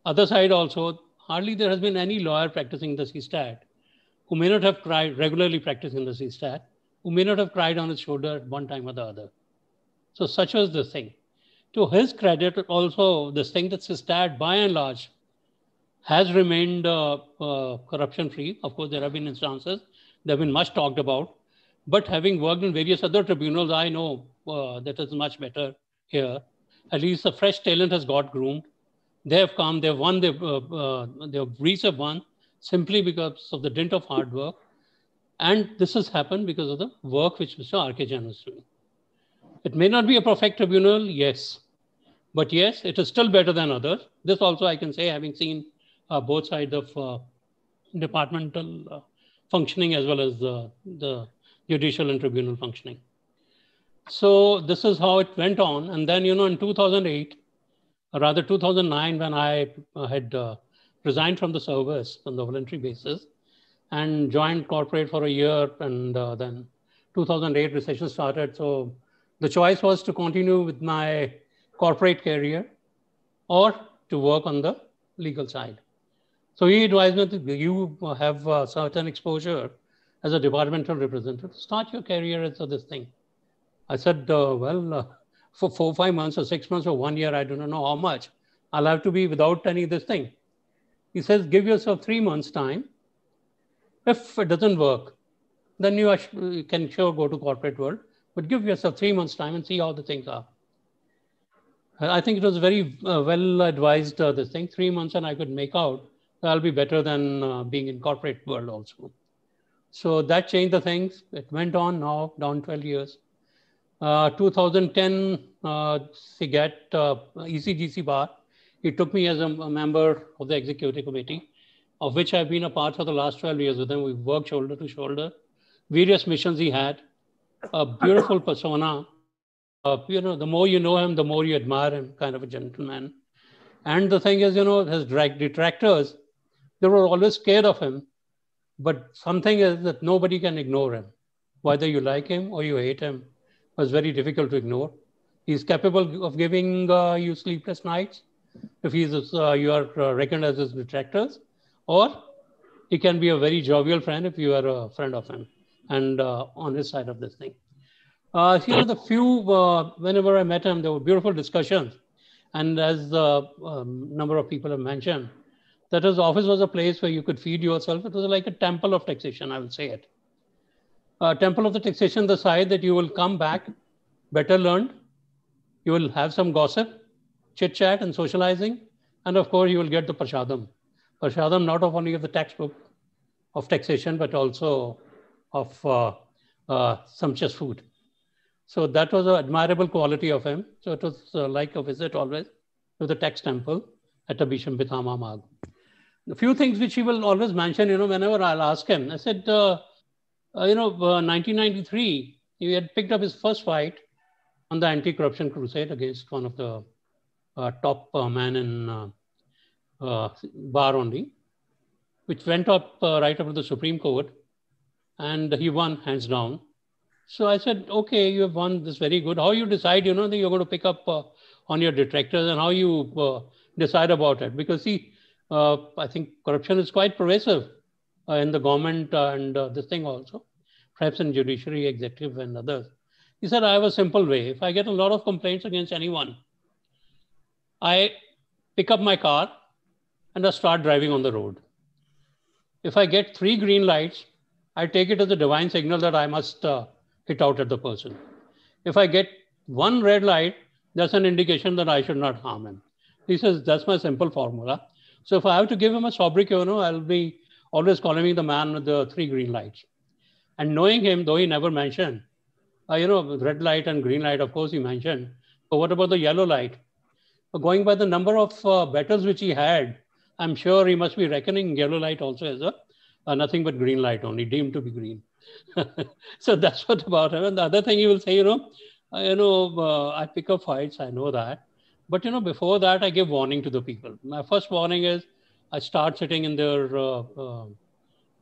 Other side also, hardly there has been any lawyer practicing the CSTAT who may not have cried, regularly practicing the CSTAT, who may not have cried on his shoulder at one time or the other. So such was the thing. To his credit, also, this thing that CSTAT, by and large, has remained corruption-free. Of course, there have been instances that have been much talked about. But having worked in various other tribunals, I know that is much better here. At least a fresh talent has got groomed. They have come, they've won, their briefs have won simply because of the dint of hard work. And this has happened because of the work which Mr. R K Jain was doing. It may not be a perfect tribunal, yes. But yes, it is still better than others. This also I can say, having seen both sides of departmental functioning as well as the judicial and tribunal functioning. So this is how it went on. And then, in 2008, or rather 2009, when I had resigned from the service on the voluntary basis and joined corporate for a year, and then 2008 recession started. So the choice was to continue with my corporate career or to work on the legal side. So he advised me that you have certain exposure as a departmental representative. Start your career as this thing. I said, for 4 or 5 months or 6 months or 1 year, I don't know how much, I'll have to be without any of this thing. He says, give yourself 3 months time. If it doesn't work, then you can sure go to corporate world, but give yourself 3 months time and see how the things are. I think it was very well advised, this thing, 3 months, and I could make out that'll be better than being in corporate world also. So that changed the things. It went on now, down 12 years. 2010, CGAT, ECGC bar, he took me as a member of the executive committee, of which I've been a part for the last 12 years with him. We've worked shoulder to shoulder. Various missions he had, a beautiful persona. The more you know him, the more you admire him, kind of a gentleman. And the thing is, his detractors, they were always scared of him. But something is that nobody can ignore him. Whether you like him or you hate him, it's very difficult to ignore. He's capable of giving you sleepless nights if you are reckoned as his detractors, or he can be a very jovial friend if you are a friend of him and on his side of this thing. Whenever I met him, there were beautiful discussions. And as a number of people have mentioned, that his office was a place where you could feed yourself. It was like a temple of taxation, I will say it. Temple of the taxation, the side that you will come back better learned. You will have some gossip, chit chat and socializing. And of course, you will get the prashadam. Prashadam not only of the textbook of taxation, but also of sumptuous food. So that was an admirable quality of him. So it was like a visit always to the tax temple at Abhisham Pitama Marg. A few things which he will always mention, whenever I'll ask him. I said, 1993, he had picked up his first fight on the anti-corruption crusade against one of the top men in bar only, which went up right up to the Supreme Court, and he won hands down. So I said, okay, you have won this very good. How you decide, that you're going to pick up on your detractors, and how you decide about it? Because see, I think corruption is quite pervasive in the government and this thing also, perhaps in judiciary, executive and others. He said, I have a simple way. If I get a lot of complaints against anyone, I pick up my car and I start driving on the road. If I get 3 green lights, I take it as a divine signal that I must hit out at the person. If I get 1 red light, that's an indication that I should not harm him. He says, that's my simple formula. So if I have to give him a sobriquet, I'll be always calling him the man with the 3 green lights. And knowing him, though he never mentioned, red light and green light, of course he mentioned, but what about the yellow light? Going by the number of battles which he had, I'm sure he must be reckoning yellow light also as a nothing but green light only, deemed to be green. So that's what about him. And the other thing he will say, I pick up fights, I know that. But, before that, I give warning to the people. My first warning is I start sitting in their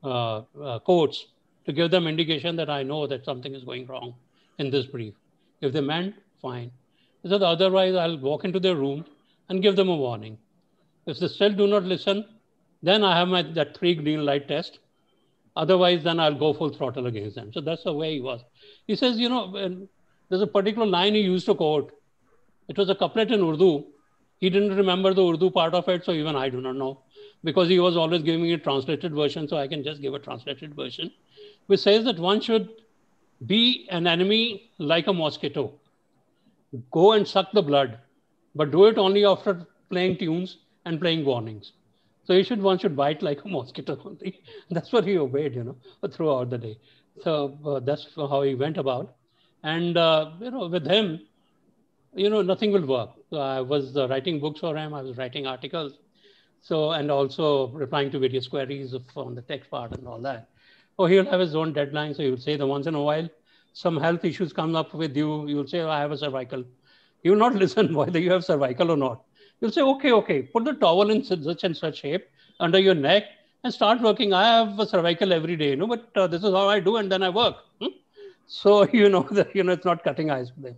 courts to give them indication that I know that something is going wrong in this brief. If they meant, fine. So otherwise, I'll walk into their room and give them a warning. If they still do not listen, then I have that 3 green light test. Otherwise, then I'll go full throttle against them. So that's the way he was. He says, there's a particular line he used to quote. It was a couplet in Urdu. He didn't remember the Urdu part of it, so even I do not know, because he was always giving me a translated version, so I can just give a translated version, which says that one should be an enemy like a mosquito. Go and suck the blood, but do it only after playing tunes and playing warnings. So one should bite like a mosquito only. That's what he obeyed, throughout the day. So that's how he went about. And, with him, nothing will work. I was writing books for him. I was writing articles. So, and also replying to various queries on the text part and all that. Oh, he'll have his own deadline. So he will say that once in a while, some health issues come up with you. You'll say, oh, I have a cervical. He will not listen whether you have cervical or not. You'll say, okay, put the towel in such and such shape under your neck and start working. I have a cervical every day, but this is how I do, and then I work. So, that, it's not cutting ice with them.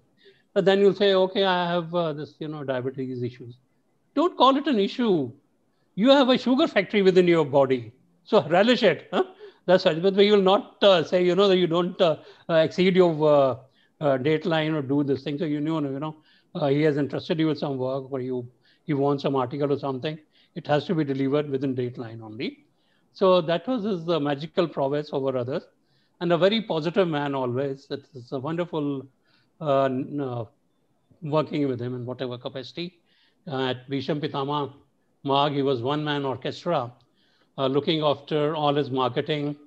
But then you'll say, okay, I have this, diabetes issues. Don't call it an issue. You have a sugar factory within your body. So relish it. That's right. But you will not say, that you don't exceed your dateline or do this thing. So, he has entrusted you with some work, or he wants some article or something. It has to be delivered within dateline only. So that was his magical prowess over others. And a very positive man always. It's a wonderful working with him in whatever capacity. At Bhisham Pitama Mag, he was one-man orchestra, looking after all his marketing,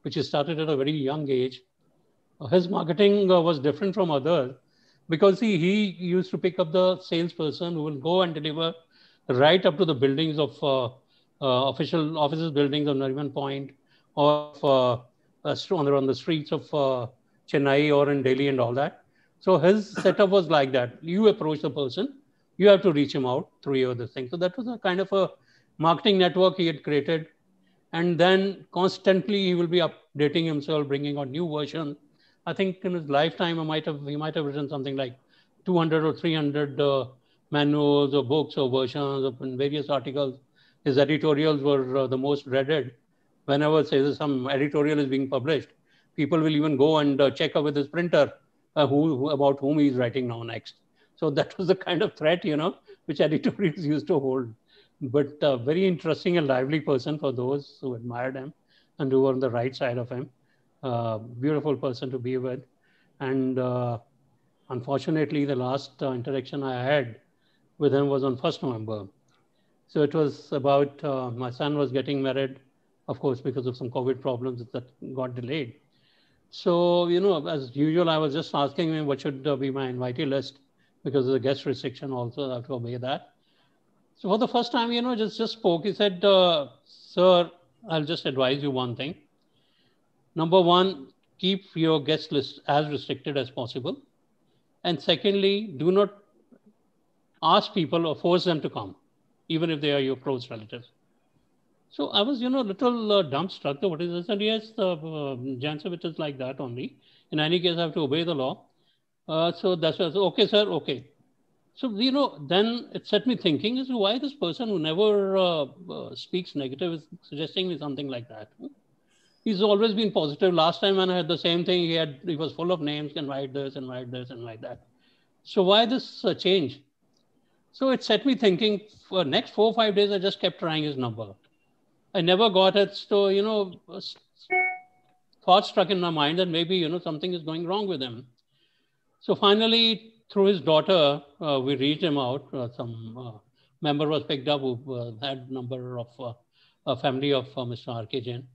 which he started at a very young age. His marketing was different from others because he used to pick up the salesperson who will go and deliver right up to the buildings of official offices buildings on Nariman Point, or on the streets of Chennai or in Delhi and all that. So his setup was like that. You approach the person, you have to reach him out through your other thing. So that was a kind of a marketing network he had created. And then constantly he will be updating himself, bringing out new versions. I think in his lifetime, he might have written something like 200 or 300 manuals or books or versions of various articles. His editorials were the most dreaded. Whenever some editorial is being published, people will even go and check up with his printer about whom he's writing now next. So that was the kind of threat, which editorials used to hold. But very interesting and lively person for those who admired him and who were on the right side of him. Beautiful person to be with. And unfortunately, the last interaction I had with him was on 1st November. So it was about my son was getting married, of course, because of some COVID problems that got delayed. So, as usual, I was just asking him what should be my invitee list, because of the guest restriction also, I have to obey that. So for the first time, just spoke. He said, sir, I'll just advise you one thing. Number one, keep your guest list as restricted as possible. And secondly, do not ask people or force them to come, even if they are your close relatives. So I was, a little dumbstruck. What is this? And yes, Jansen, it is like that only. In any case, I have to obey the law. So that's why I said, okay, sir, okay. So, then it set me thinking as to why this person who never speaks negative is suggesting me something like that. He's always been positive. Last time when I had the same thing, he was full of names, can write this and write this and like that. So why this change? So it set me thinking. For the next 4 or 5 days, I just kept trying his number. I never got it. So, thought struck in my mind that maybe, something is going wrong with him. So finally, through his daughter, we reached him out. Some member was picked up who had number of a family of Mr. R K Jain.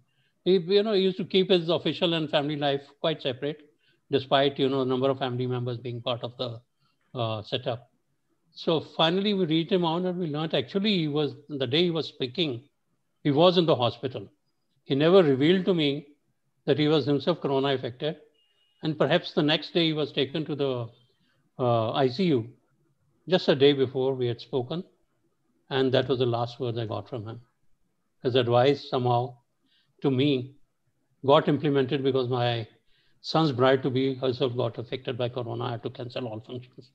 He, he used to keep his official and family life quite separate, despite, a number of family members being part of the setup. So finally, we reached him out and we learned actually the day he was speaking, he was in the hospital. He never revealed to me that he was himself corona affected. And perhaps the next day he was taken to the ICU. Just a day before we had spoken, and that was the last words I got from him. His advice somehow to me got implemented because my son's bride-to-be herself got affected by Corona. I had to cancel all functions.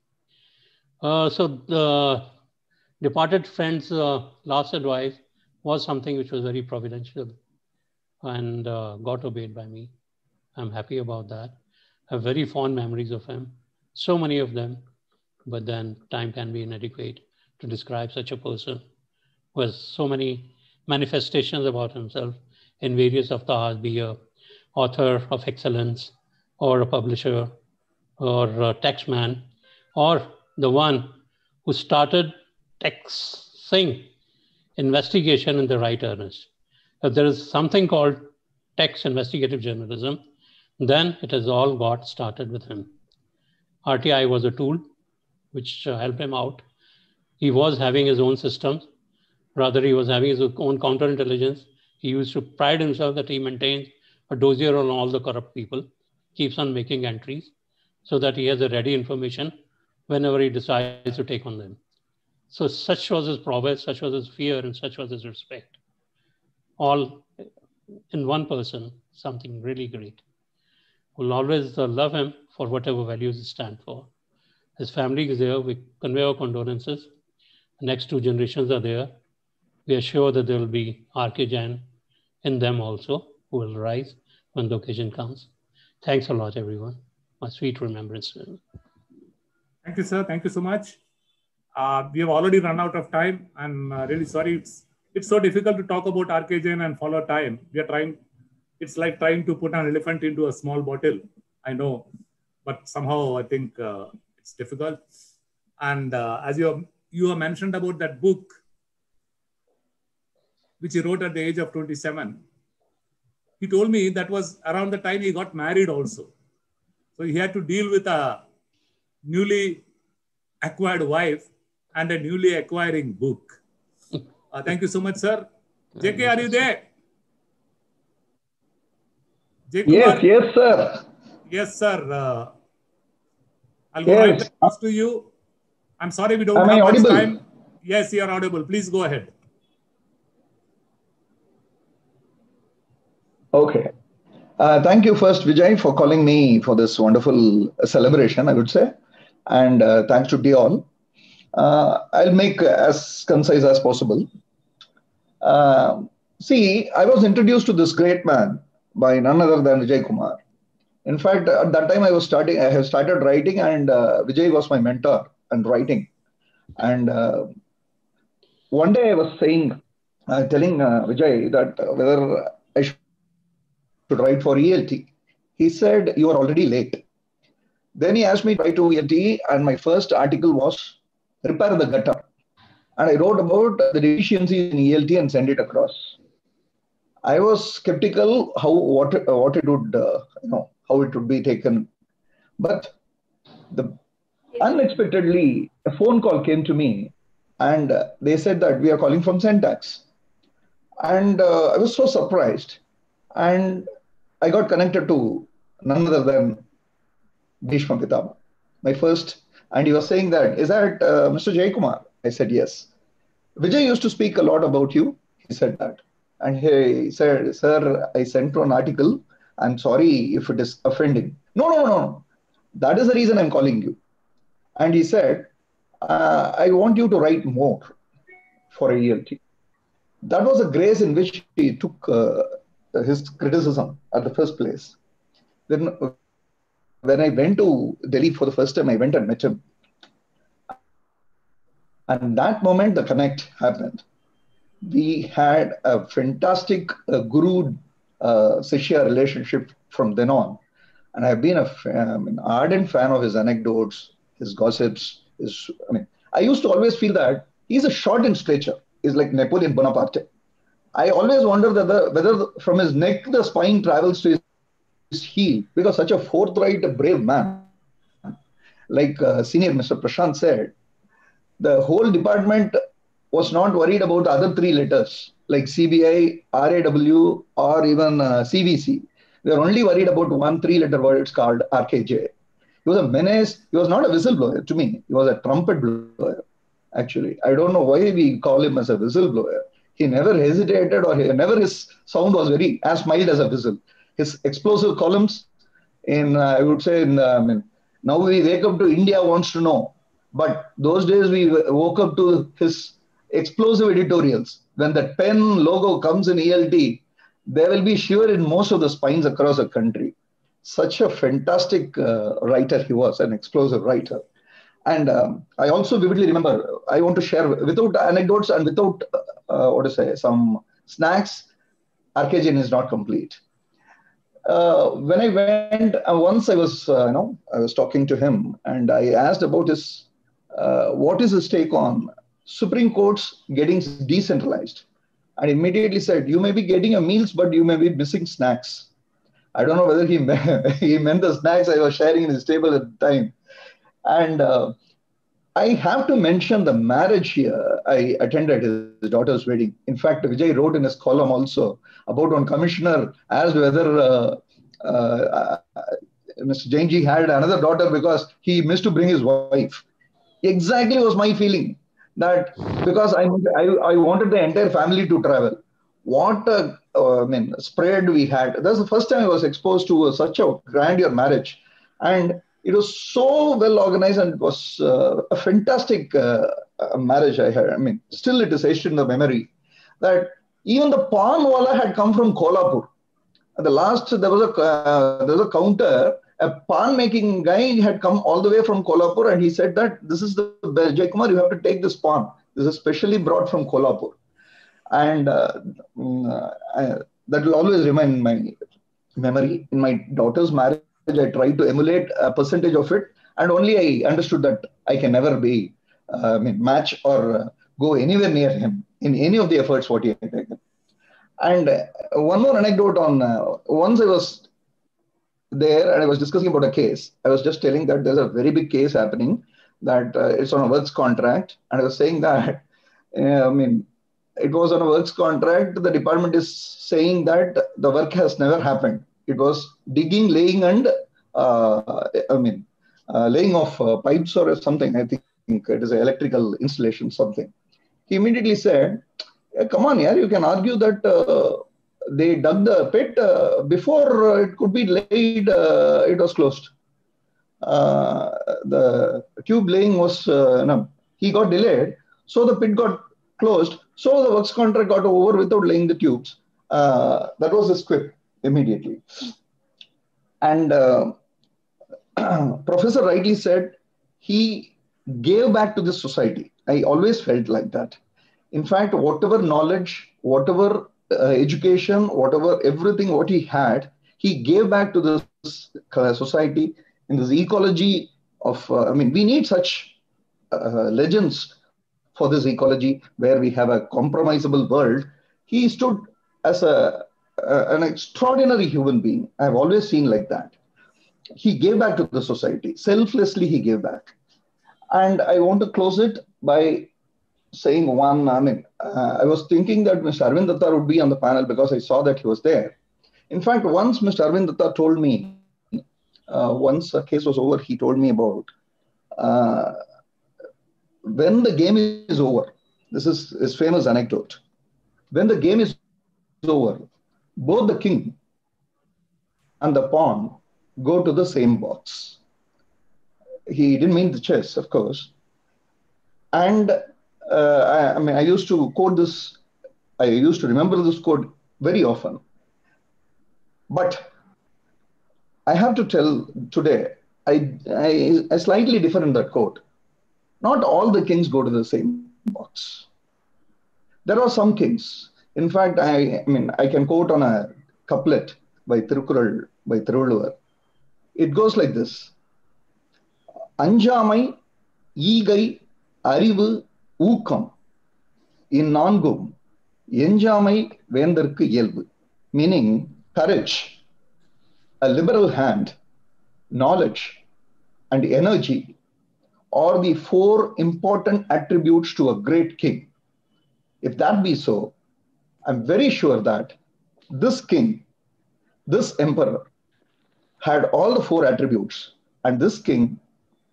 So the departed friend's last advice was something which was very providential and got obeyed by me. I'm happy about that. I have very fond memories of him, so many of them, but then time can be inadequate to describe such a person who has so many manifestations about himself in various avatars, be a author of excellence or a publisher or a taxman, or the one who started taxing investigation in the right earnest. If there is something called tax investigative journalism, then it has all got started with him. RTI was a tool which helped him out. He was having his own systems. Rather, he was having his own counterintelligence. He used to pride himself that he maintains a dossier on all the corrupt people, keeps on making entries so that he has a ready information whenever he decides to take on them. So such was his prowess, such was his fear, and such was his respect. All in one person, something really great. We'll always love him for whatever values he stands for. His family is there. We convey our condolences. The next two generations are there. We are sure that there will be R K Jain in them also, who will rise when the occasion comes. Thanks a lot, everyone. My sweet remembrance to him. Thank you, sir. Thank you so much. We have already run out of time. I'm really sorry. It's so difficult to talk about R K Jain and follow time. We are trying. It's like trying to put an elephant into a small bottle. I know, but somehow I think it's difficult. And as you have mentioned about that book, which he wrote at the age of 27, he told me that was around the time he got married also. So he had to deal with a newly acquired wife and a newly acquiring book. Thank you so much, sir. JK, are you there? Jaikumar? Yes, sir. Yes, sir. I'll go right across to you. I'm sorry we don't have much time. Yes, you are audible. Please go ahead. Okay. Thank you first, Vijay, for calling me for this wonderful celebration, I would say. And thanks to TIOL. I'll make as concise as possible. See, I was introduced to this great man by none other than Jaikumar. In fact, at that time I have started writing, and Vijay was my mentor in writing. And one day I was telling Vijay that whether I should write for ELT. He said, "You are already late." Then he asked me to write to ELT, and my first article was Repair the Gutter. And I wrote about the deficiencies in ELT and sent it across. I was skeptical how it would be taken. But unexpectedly, a phone call came to me, and they said that we are calling from Syntax. And I was so surprised. And I got connected to none other than Bhishma Pitama, my first. And he was saying that, "Is that Mr. Jaikumar?" I said, "Yes." "Vijay used to speak a lot about you." He said that. And he said, "Sir, I sent you an article. I'm sorry if it is offending." No. That is the reason I'm calling you. And he said, "I want you to write more for ELT." That was the grace in which he took his criticism at the first place. Then when I went to Delhi for the first time, I went and met him. And that moment, the connect happened. We had a fantastic guru-shishya relationship from then on. And I've been an ardent fan of his anecdotes, his gossips. I used to always feel that he's a short in stature. He's like Napoleon Bonaparte. I always wonder whether from his neck the spine travels to his heel, because such a forthright, brave man, like senior Mr. Prashant said, the whole department was not worried about the other three letters like CBI, RAW, or even CVC. They were only worried about one three-letter word. It's called RKJ. He was a menace. He was not a whistleblower to me. He was a trumpet blower, actually. I don't know why we call him as a whistleblower. He never hesitated, or his sound was very as mild as a whistle. His explosive columns I would say, now we wake up to India wants to know. But those days we woke up to his explosive editorials. When the pen logo comes in ELT, there will be shiver in most of the spines across the country. Such a fantastic writer he was, an explosive writer. And I also vividly remember, I want to share without anecdotes and without, some snacks, R K Jain is not complete. When I went, once I was talking to him and I asked about what is his take on Supreme Court's getting decentralized? And immediately said, you may be getting your meals, but you may be missing snacks. I don't know whether he meant the snacks I was sharing in his table at the time. And I have to mention the marriage here. I attended his daughter's wedding. In fact, Vijay wrote in his column also about one commissioner asked whether Mr. Jainji had another daughter because he missed to bring his wife. Exactly was my feeling, that because I wanted the entire family to travel. What a spread we had. That's the first time I was exposed to such a grandeur marriage. And it was so well organized, and it was a fantastic marriage I had. Still it is etched in the memory that even the pawn wala had come from Kolhapur. At the last, there was a counter. A pawn making guy had come all the way from Kolhapur, and he said that this is the best. Jaikumar, you have to take this pawn. This is specially brought from Kolhapur. And that will always remain in my memory. In my daughter's marriage, I tried to emulate a percentage of it, and only I understood that I can never be match or go anywhere near him in any of the efforts what he had taken. And one more anecdote on once I was there and I was discussing about a case. I was just telling that there's a very big case happening, that it's on a works contract, and I was saying that it was on a works contract. The department is saying that the work has never happened. It was digging, laying, and laying of pipes or something. I think it is an electrical installation, something. He immediately said, come on, yeah, you can argue that they dug the pit before it could be laid, it was closed. The tube laying was, he got delayed, so the pit got closed, so the works contract got over without laying the tubes. That was his quip immediately. And Professor rightly said, he gave back to the society. I always felt like that. In fact, whatever knowledge, whatever education, whatever everything what he had, he gave back to this society in this ecology of, we need such legends for this ecology where we have a compromisable world. He stood as an extraordinary human being. I've always seen like that. He gave back to the society. Selflessly, he gave back. And I want to close it by saying one, I was thinking that Mr. Arvind Datta would be on the panel because I saw that he was there. In fact, once Mr. Arvind Datta told me, once a case was over, he told me about when the game is over, this is his famous anecdote. When the game is over, both the king and the pawn go to the same box. He didn't mean the chess, of course. And I used to quote this, I used to remember this quote very often. But I have to tell today, I slightly differ in that quote. Not all the kings go to the same box. There are some kings. In fact, I can quote on a couplet by Tirukkural, by Tiruvallur. It goes like this. Anjamai, ஈகை, அறிவு, ஊக்கம் இந்நான்கும் எஞ்சாமை வேந்தற்கு இயல்பு. Meaning courage, a liberal hand, knowledge, and energy are the four important attributes to a great king. If that be so, I'm very sure that this king, this emperor, had all the four attributes And this king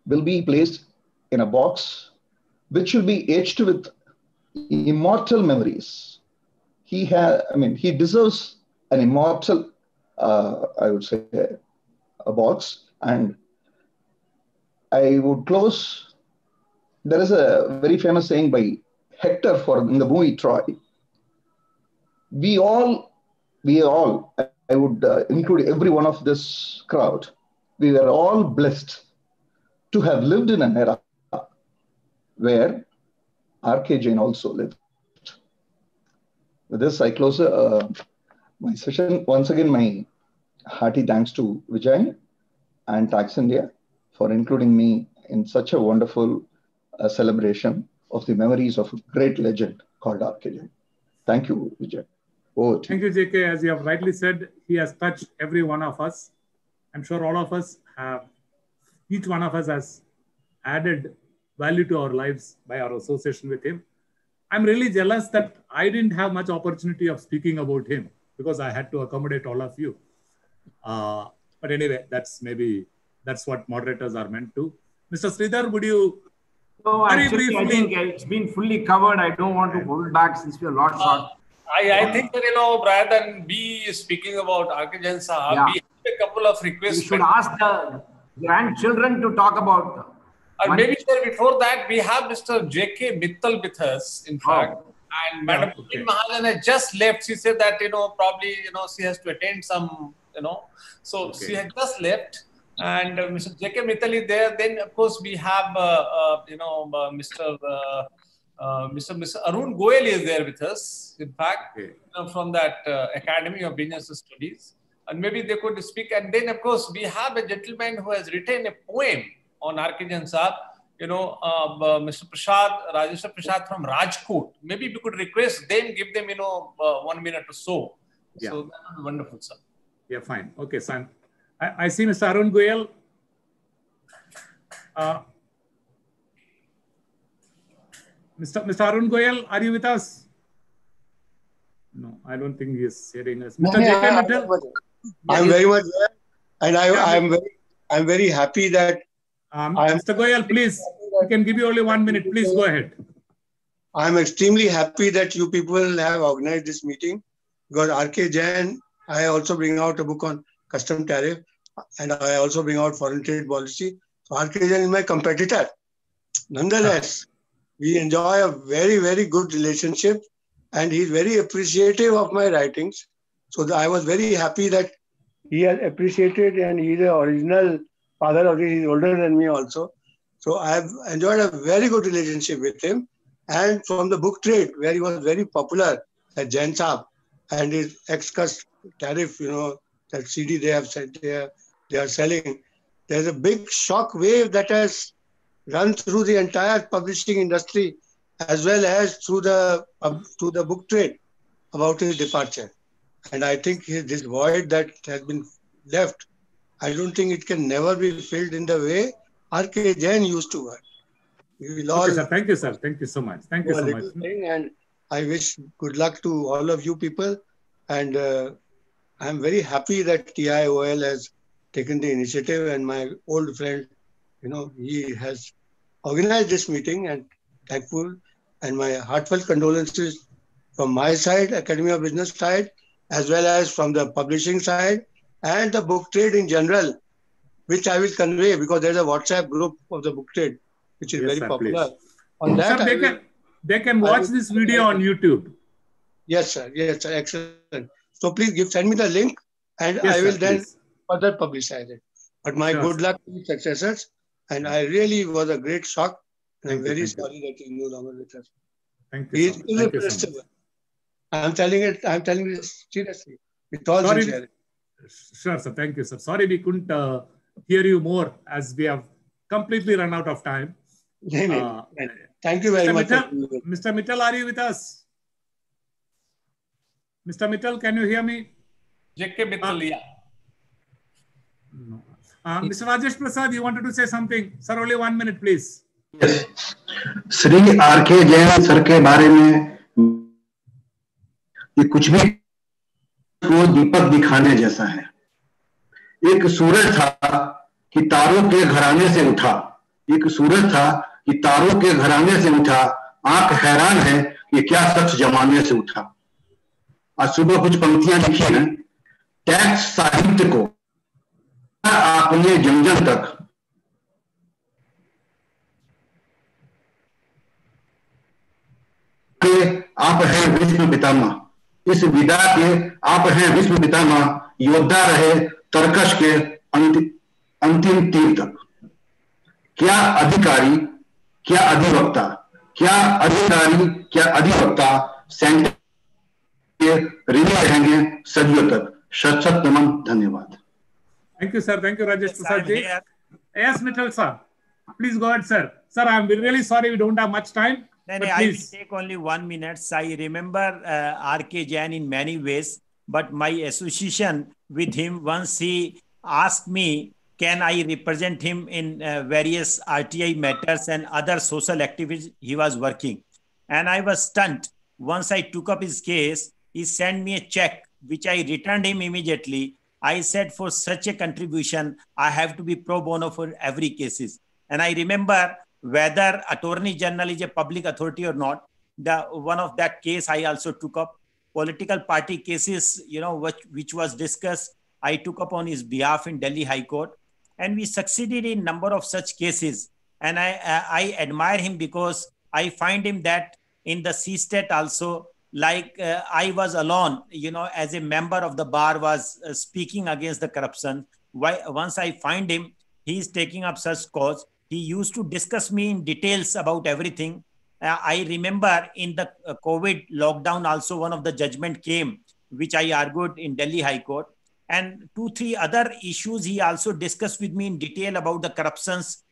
will be placed in a box which will be etched with immortal memories. He deserves an immortal, I would say, a box. And I would close. There is a very famous saying by Hector in the movie Troy. We all, I would include every one of this crowd, we were all blessed to have lived in an era where R K Jain also lived. With this, I close my session. Once again, my hearty thanks to Vijay and Tax India for including me in such a wonderful celebration of the memories of a great legend called R K Jain. Thank you, Vijay. Thank you, JK. As you have rightly said, he has touched every one of us. I'm sure all of us have, each one of us has added value to our lives by our association with him. I'm really jealous that I didn't have much opportunity of speaking about him because I had to accommodate all of you. But anyway, that's what moderators are meant to. Mr. Sridhar, would you very briefly? I think it's been fully covered. I don't want to hold back since we are a lot short. I think that, rather than be speaking about R K Jain Sahab, we have a couple of requests. We should ask the grandchildren to talk about. Or maybe, sir, before that, we have Mr. J.K. Mittal with us, in fact. And Madam Mahajan has just left. She said that, probably, she has to attend some, So she had just left. And Mr. J.K. Mittal is there. Then, of course, we have, Mr. Arun Goyal is there with us, in fact, from that Academy of Business Studies. And maybe they could speak. And then, of course, we have a gentleman who has written a poem on R K Jain Sahab, Mr. Rajeswar Prashant from Rajkot. Maybe we could request them, give them, 1 minute or so. Yeah. So that would be wonderful, sir. Yeah, fine. Okay, son. I see Mr. Arun Goyal. Mr. Arun Goyal, are you with us? No, I don't think he is hearing us. Mr. J.K. Mittal? I'm very much there, and I'm very happy that Mr. Goyal, please, we can give you only 1 minute. Please go ahead. I'm extremely happy that you people have organized this meeting because R K Jain, I also bring out a book on custom tariff and I also bring out foreign trade policy. So R K Jain is my competitor. Nonetheless, we enjoy a very, very good relationship and he's very appreciative of my writings. So I was very happy that he has appreciated and he's the original father of this. He's older than me also. So I've enjoyed a very good relationship with him. And from the book trade, where he was very popular at Jain Saab and his ex-cust tariff, that CD they have said they are selling. There's a big shock wave that has run through the entire publishing industry as well as through the book trade about his departure. And I think this void that has been left, I don't think it can never be filled in the way R K Jain used to work. Okay, sir. Thank you, sir. Thank you so much. Thank you so much. And I wish good luck to all of you people. And I'm very happy that TIOL has taken the initiative and my old friend, he has organized this meeting and thankful. And my heartfelt condolences from my side, Academy of Business side, as well as from the publishing side and the book trade in general, which I will convey because there's a WhatsApp group of the book trade, which is very popular. Please. On that, sir, they can watch this video on YouTube. Yes, sir. Yes, sir. Excellent. So please send me the link and I will then further publicize it. But my good luck to the successors. And I really was a great shock. And I'm very sorry that he's no longer with us. Thank you. He is irreplaceable. I'm telling this seriously. With all sincerity. Sure, sir. Thank you, sir. Sorry we couldn't hear you more as we have completely run out of time. Thank you very much. Mr. Mittal, are you with us? Mr. Mittal, can you hear me? J.K. Mittal, yeah. No. Mr. Rajesh Prasad, you wanted to say something? Sir, only 1 minute, please. Yes. Shri R K Jain sir के बारे में ये कुछ भी वो दीपक दिखाने जैसा है। एक सूरज था कि तारों के घराने से उठा, एक सूरज था कि तारों के घराने से उठा, आंख हैरान है कि क्या शख्स जमाने से उठा। आज सुबह कुछ पंक्तियां लिखी हैं, टैक्स साहित्य को आपने जन जन तक आप हैं विश्व पितामह, इस विदा के आप हैं विश्व पितामह, योद्धा रहे तरकश के अंतिम तीर तक। क्या अधिकारी, क्या अधिवक्ता, क्या अधिकारी, क्या अधिवक्ता सेंटर के ऋणी रहेंगे सदियों तक। सत सत नमन, धन्यवाद। Thank you, sir. Thank you, Rajesh Prasad ji. Yes, Mittal sir. Please go ahead, sir. Sir, I'm really sorry we don't have much time. I will take only 1 minute. I remember R K Jain in many ways, but my association with him, once he asked me, can I represent him in various RTI matters and other social activities he was working. And I was stunned. Once I took up his case, he sent me a check, which I returned him immediately. I said, for such a contribution, I have to be pro bono for every cases. And I remember, whether Attorney General is a public authority or not, one of that case I also took up. Political party cases, which was discussed, I took up on his behalf in Delhi High Court. And we succeeded in number of such cases. And I admire him because I find him that in the C-State also, like I was alone, as a member of the bar was speaking against the corruption. Once I find him, he is taking up such cause. He used to discuss me in details about everything. I remember in the COVID lockdown also, one of the judgment came, which I argued in Delhi High Court. And 2-3 other issues he also discussed with me in detail about the corruptions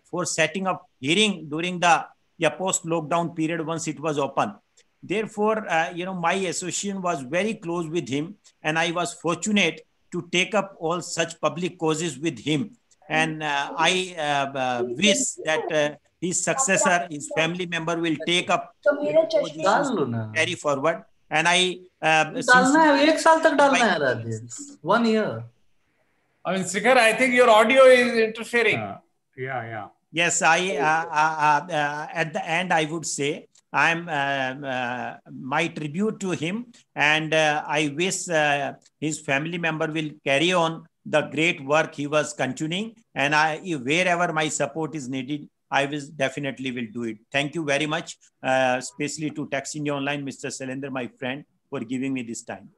for setting up hearing during the post-lockdown period once it was open. Therefore, my association was very close with him, and I was fortunate to take up all such public causes with him. And I wish that his successor, his family member, will take up carry forward. And I 1 year. I mean, Sridhar, I think your audio is interfering. Yeah. Yes, at the end, I would say, I'm my tribute to him, and I wish his family member will carry on the great work he was continuing, and wherever my support is needed, I will definitely will do it. Thank you very much, especially to Tax India Online, Mr. Shailendra, my friend, for giving me this time.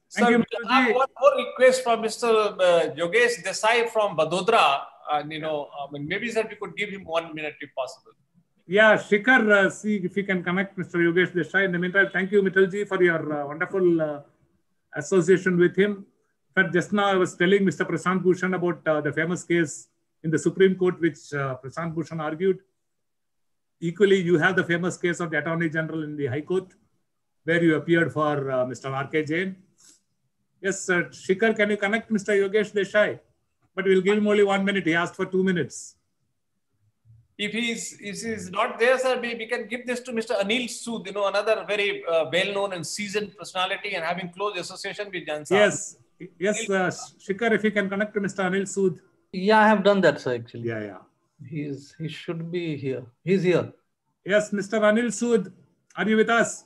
So we have one more request from Mr. Yogesh Desai from Vadodara, and maybe sir, we could give him 1 minute if possible. Yeah, Shikhar, see if you can connect Mr. Yogesh Desai. In the meantime, thank you, Mittalji, for your wonderful association with him. But just now I was telling Mr. Prashant Bhushan about the famous case in the Supreme Court, which Prashant Bhushan argued. Equally, you have the famous case of the Attorney General in the High Court, where you appeared for Mr. R K Jain. Yes, Shikhar, can you connect Mr. Yogesh Desai? But we'll give him only 1 minute. He asked for 2 minutes. If he's not there, sir, we can give this to Mr. Anil Sood, another very well-known and seasoned personality and having close association with Jain sir. Yes, Shikhar, if you can connect to Mr. Anil Sood. Yeah, I have done that, sir, actually. Yeah. He should be here. He's here. Yes, Mr. Anil Sood, are you with us?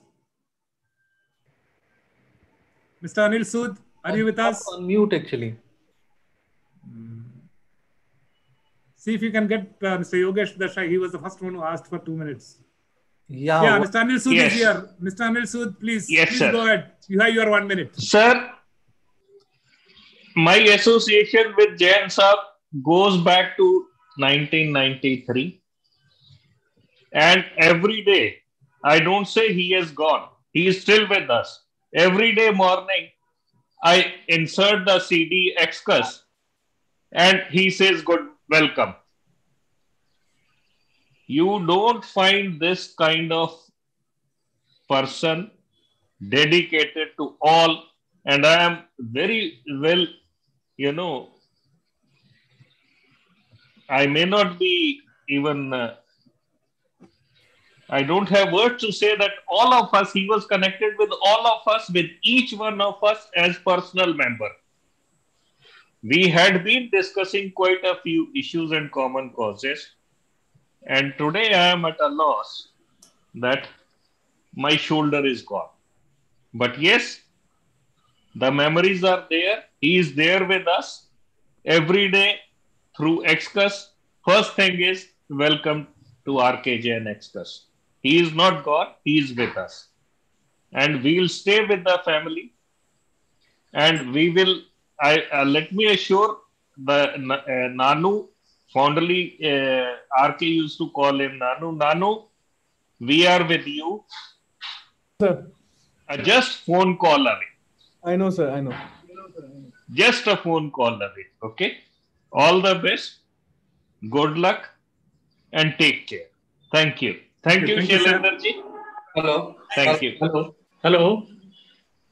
Mr. Anil Sood, are you with us? On mute, actually. See if you can get Mr. Yogesh Desai. He was the first one who asked for 2 minutes. Yeah, Mr. Anil Sood is here. Mr. Anil Sood, please go ahead. You have your 1 minute. Sir, my association with Jain Sahab goes back to 1993. And every day, I don't say he has gone. He is still with us. Every day morning, I insert the CD Excus and he says, welcome. You don't find this kind of person dedicated to all, and I am very well, I may not be even, I don't have words to say that all of us, he was connected with all of us, with each one of us as personal member. We had been discussing quite a few issues and common causes, and today I am at a loss that my shoulder is gone. But yes, the memories are there. He is there with us every day through Excus. First thing is welcome to R K Jain Excus. He is not gone, he is with us. And we will stay with the family. And we will, let me assure the Nanu, fondly RK used to call him Nanu. Nanu, we are with you. Sir. Just phone call away. I know, sir. I know. Just a phone call away. Okay. All the best. Good luck and take care. Thank you. Thank you, Shailendra ji. Hello. Thank you. Hello. Hello.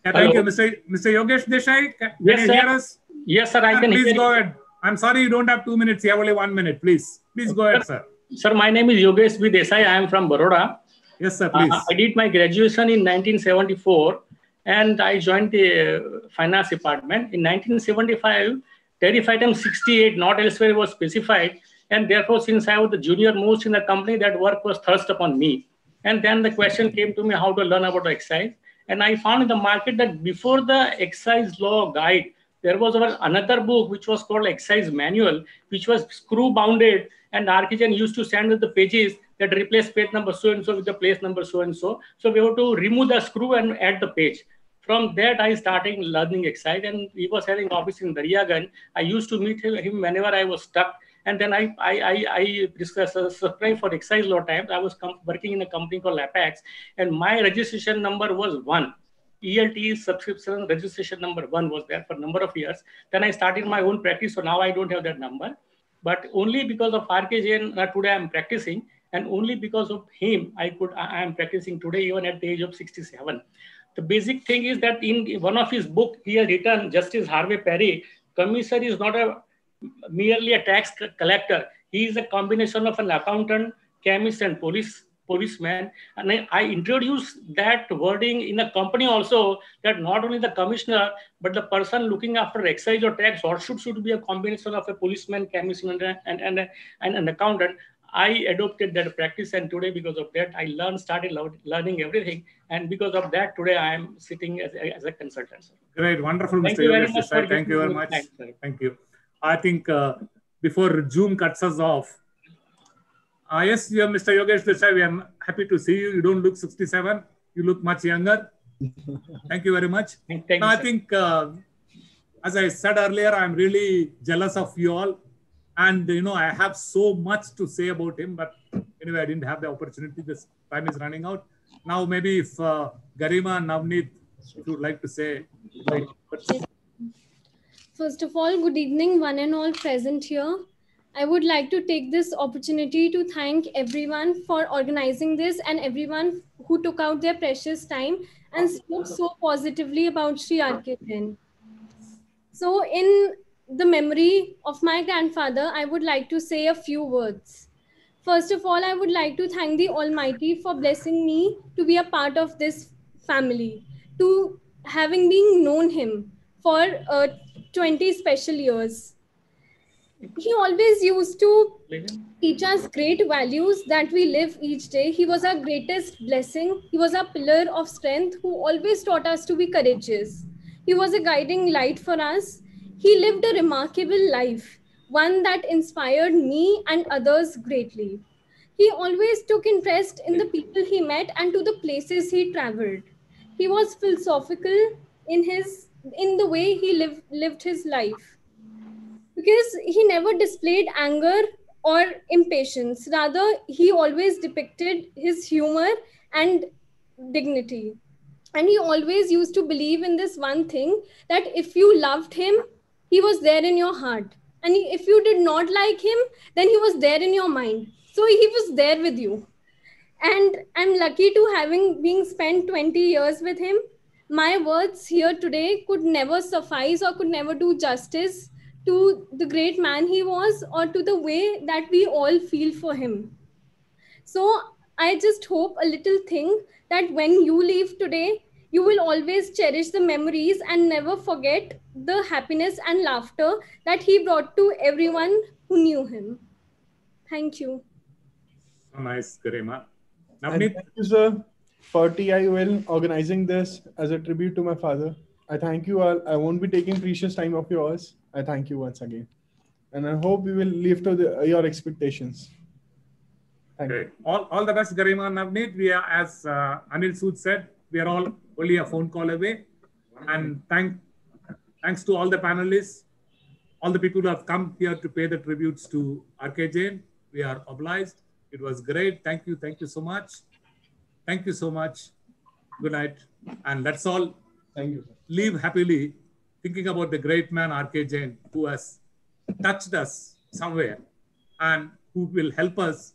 Yeah, thank you, Mr. Yogesh Desai. Can Yes, you sir. hear us? Yes, sir. I can Please hear go you. ahead. I'm sorry you don't have 2 minutes. You have only 1 minute. Please go ahead, sir. Sir, my name is Yogesh B. Desai. I am from Baroda. Yes, sir. Please. I did my graduation in 1974 and I joined the finance department. In 1975, tariff item 68, not elsewhere, was specified. And therefore, since I was the junior most in the company, that work was thrust upon me. And then the question came to me how to learn about excise. And I found in the market that before the excise law guide, there was another book which was called Excise Manual, which was screw bounded, and R K Jain used to send us the pages that replace page number so-and-so with the place number so-and-so. So we have to remove the screw and add the page. From that, I started learning excise, and he was having office in Daryaganj. I used to meet him whenever I was stuck. And then I subscribed for excise law times. I was working in a company called Apex, and my registration number was 1. ELT subscription registration number 1 was there for a number of years. Then I started my own practice, so now I don't have that number. But only because of R K Jain, today I'm practicing, and only because of him, I am practicing today, even at the age of 67. The basic thing is that in one of his book, he has written, Justice Harvey Perry, commissioner is not merely a tax collector. He is a combination of an accountant, chemist, and policeman. And I introduced that wording in a company also, that not only the commissioner, but the person looking after excise or tax or should be a combination of a policeman, chemist, and an accountant. I adopted that practice, and today, because of that, I started learning everything. And because of that, today I am sitting as a consultant. Great, wonderful, Thank Mr. you very Yogesh much Desai. Thank you very much. Thank you. I think before Zoom cuts us off, yes, Mr. Yogesh Desai, we are happy to see you. You don't look 67. You look much younger. Thank you very much. Thank you, I think, as I said earlier, I'm really jealous of you all. And, I have so much to say about him. But anyway, I didn't have the opportunity. This time is running out. Now, maybe if Garima and Navneet, if you would like to say. Right. First of all, good evening, one and all present here. I would like to take this opportunity to thank everyone for organizing this and everyone who took out their precious time and spoke so positively about Sri R K Jain. So in the memory of my grandfather, I would like to say a few words. First of all, I would like to thank the Almighty for blessing me to be a part of this family, to having been known him for 20 special years. He always used to teach us great values that we live each day. He was our greatest blessing. He was our pillar of strength who always taught us to be courageous. He was a guiding light for us. He lived a remarkable life, one that inspired me and others greatly. He always took interest in the people he met and to the places he traveled. He was philosophical in the way he lived his life, because he never displayed anger or impatience. Rather, he always depicted his humor and dignity. And he always used to believe in this one thing, that if you loved him, he was there in your heart. And if you did not like him, then he was there in your mind. So he was there with you. And I'm lucky to having been spent 20 years with him. My words here today could never suffice or could never do justice to the great man he was, or to the way that we all feel for him. So I just hope a little thing, that when you leave today, you will always cherish the memories and never forget the happiness and laughter that he brought to everyone who knew him. Thank you. So nice, Garima. And Navneet? thank you, sir, for TIOL organizing this as a tribute to my father. I thank you all. I won't be taking precious time of yours. I thank you once again. And I hope we will live to your expectations. Thank you. All the best, Garima and Navneet. We are, as Anil Sood said, we are all only a phone call away. And thanks to all the panelists, all the people who have come here to pay the tributes to R K Jain. We are obliged. It was great. Thank you. Thank you so much. Thank you so much. Good night. And let's all live happily, thinking about the great man R K Jain, who has touched us somewhere and who will help us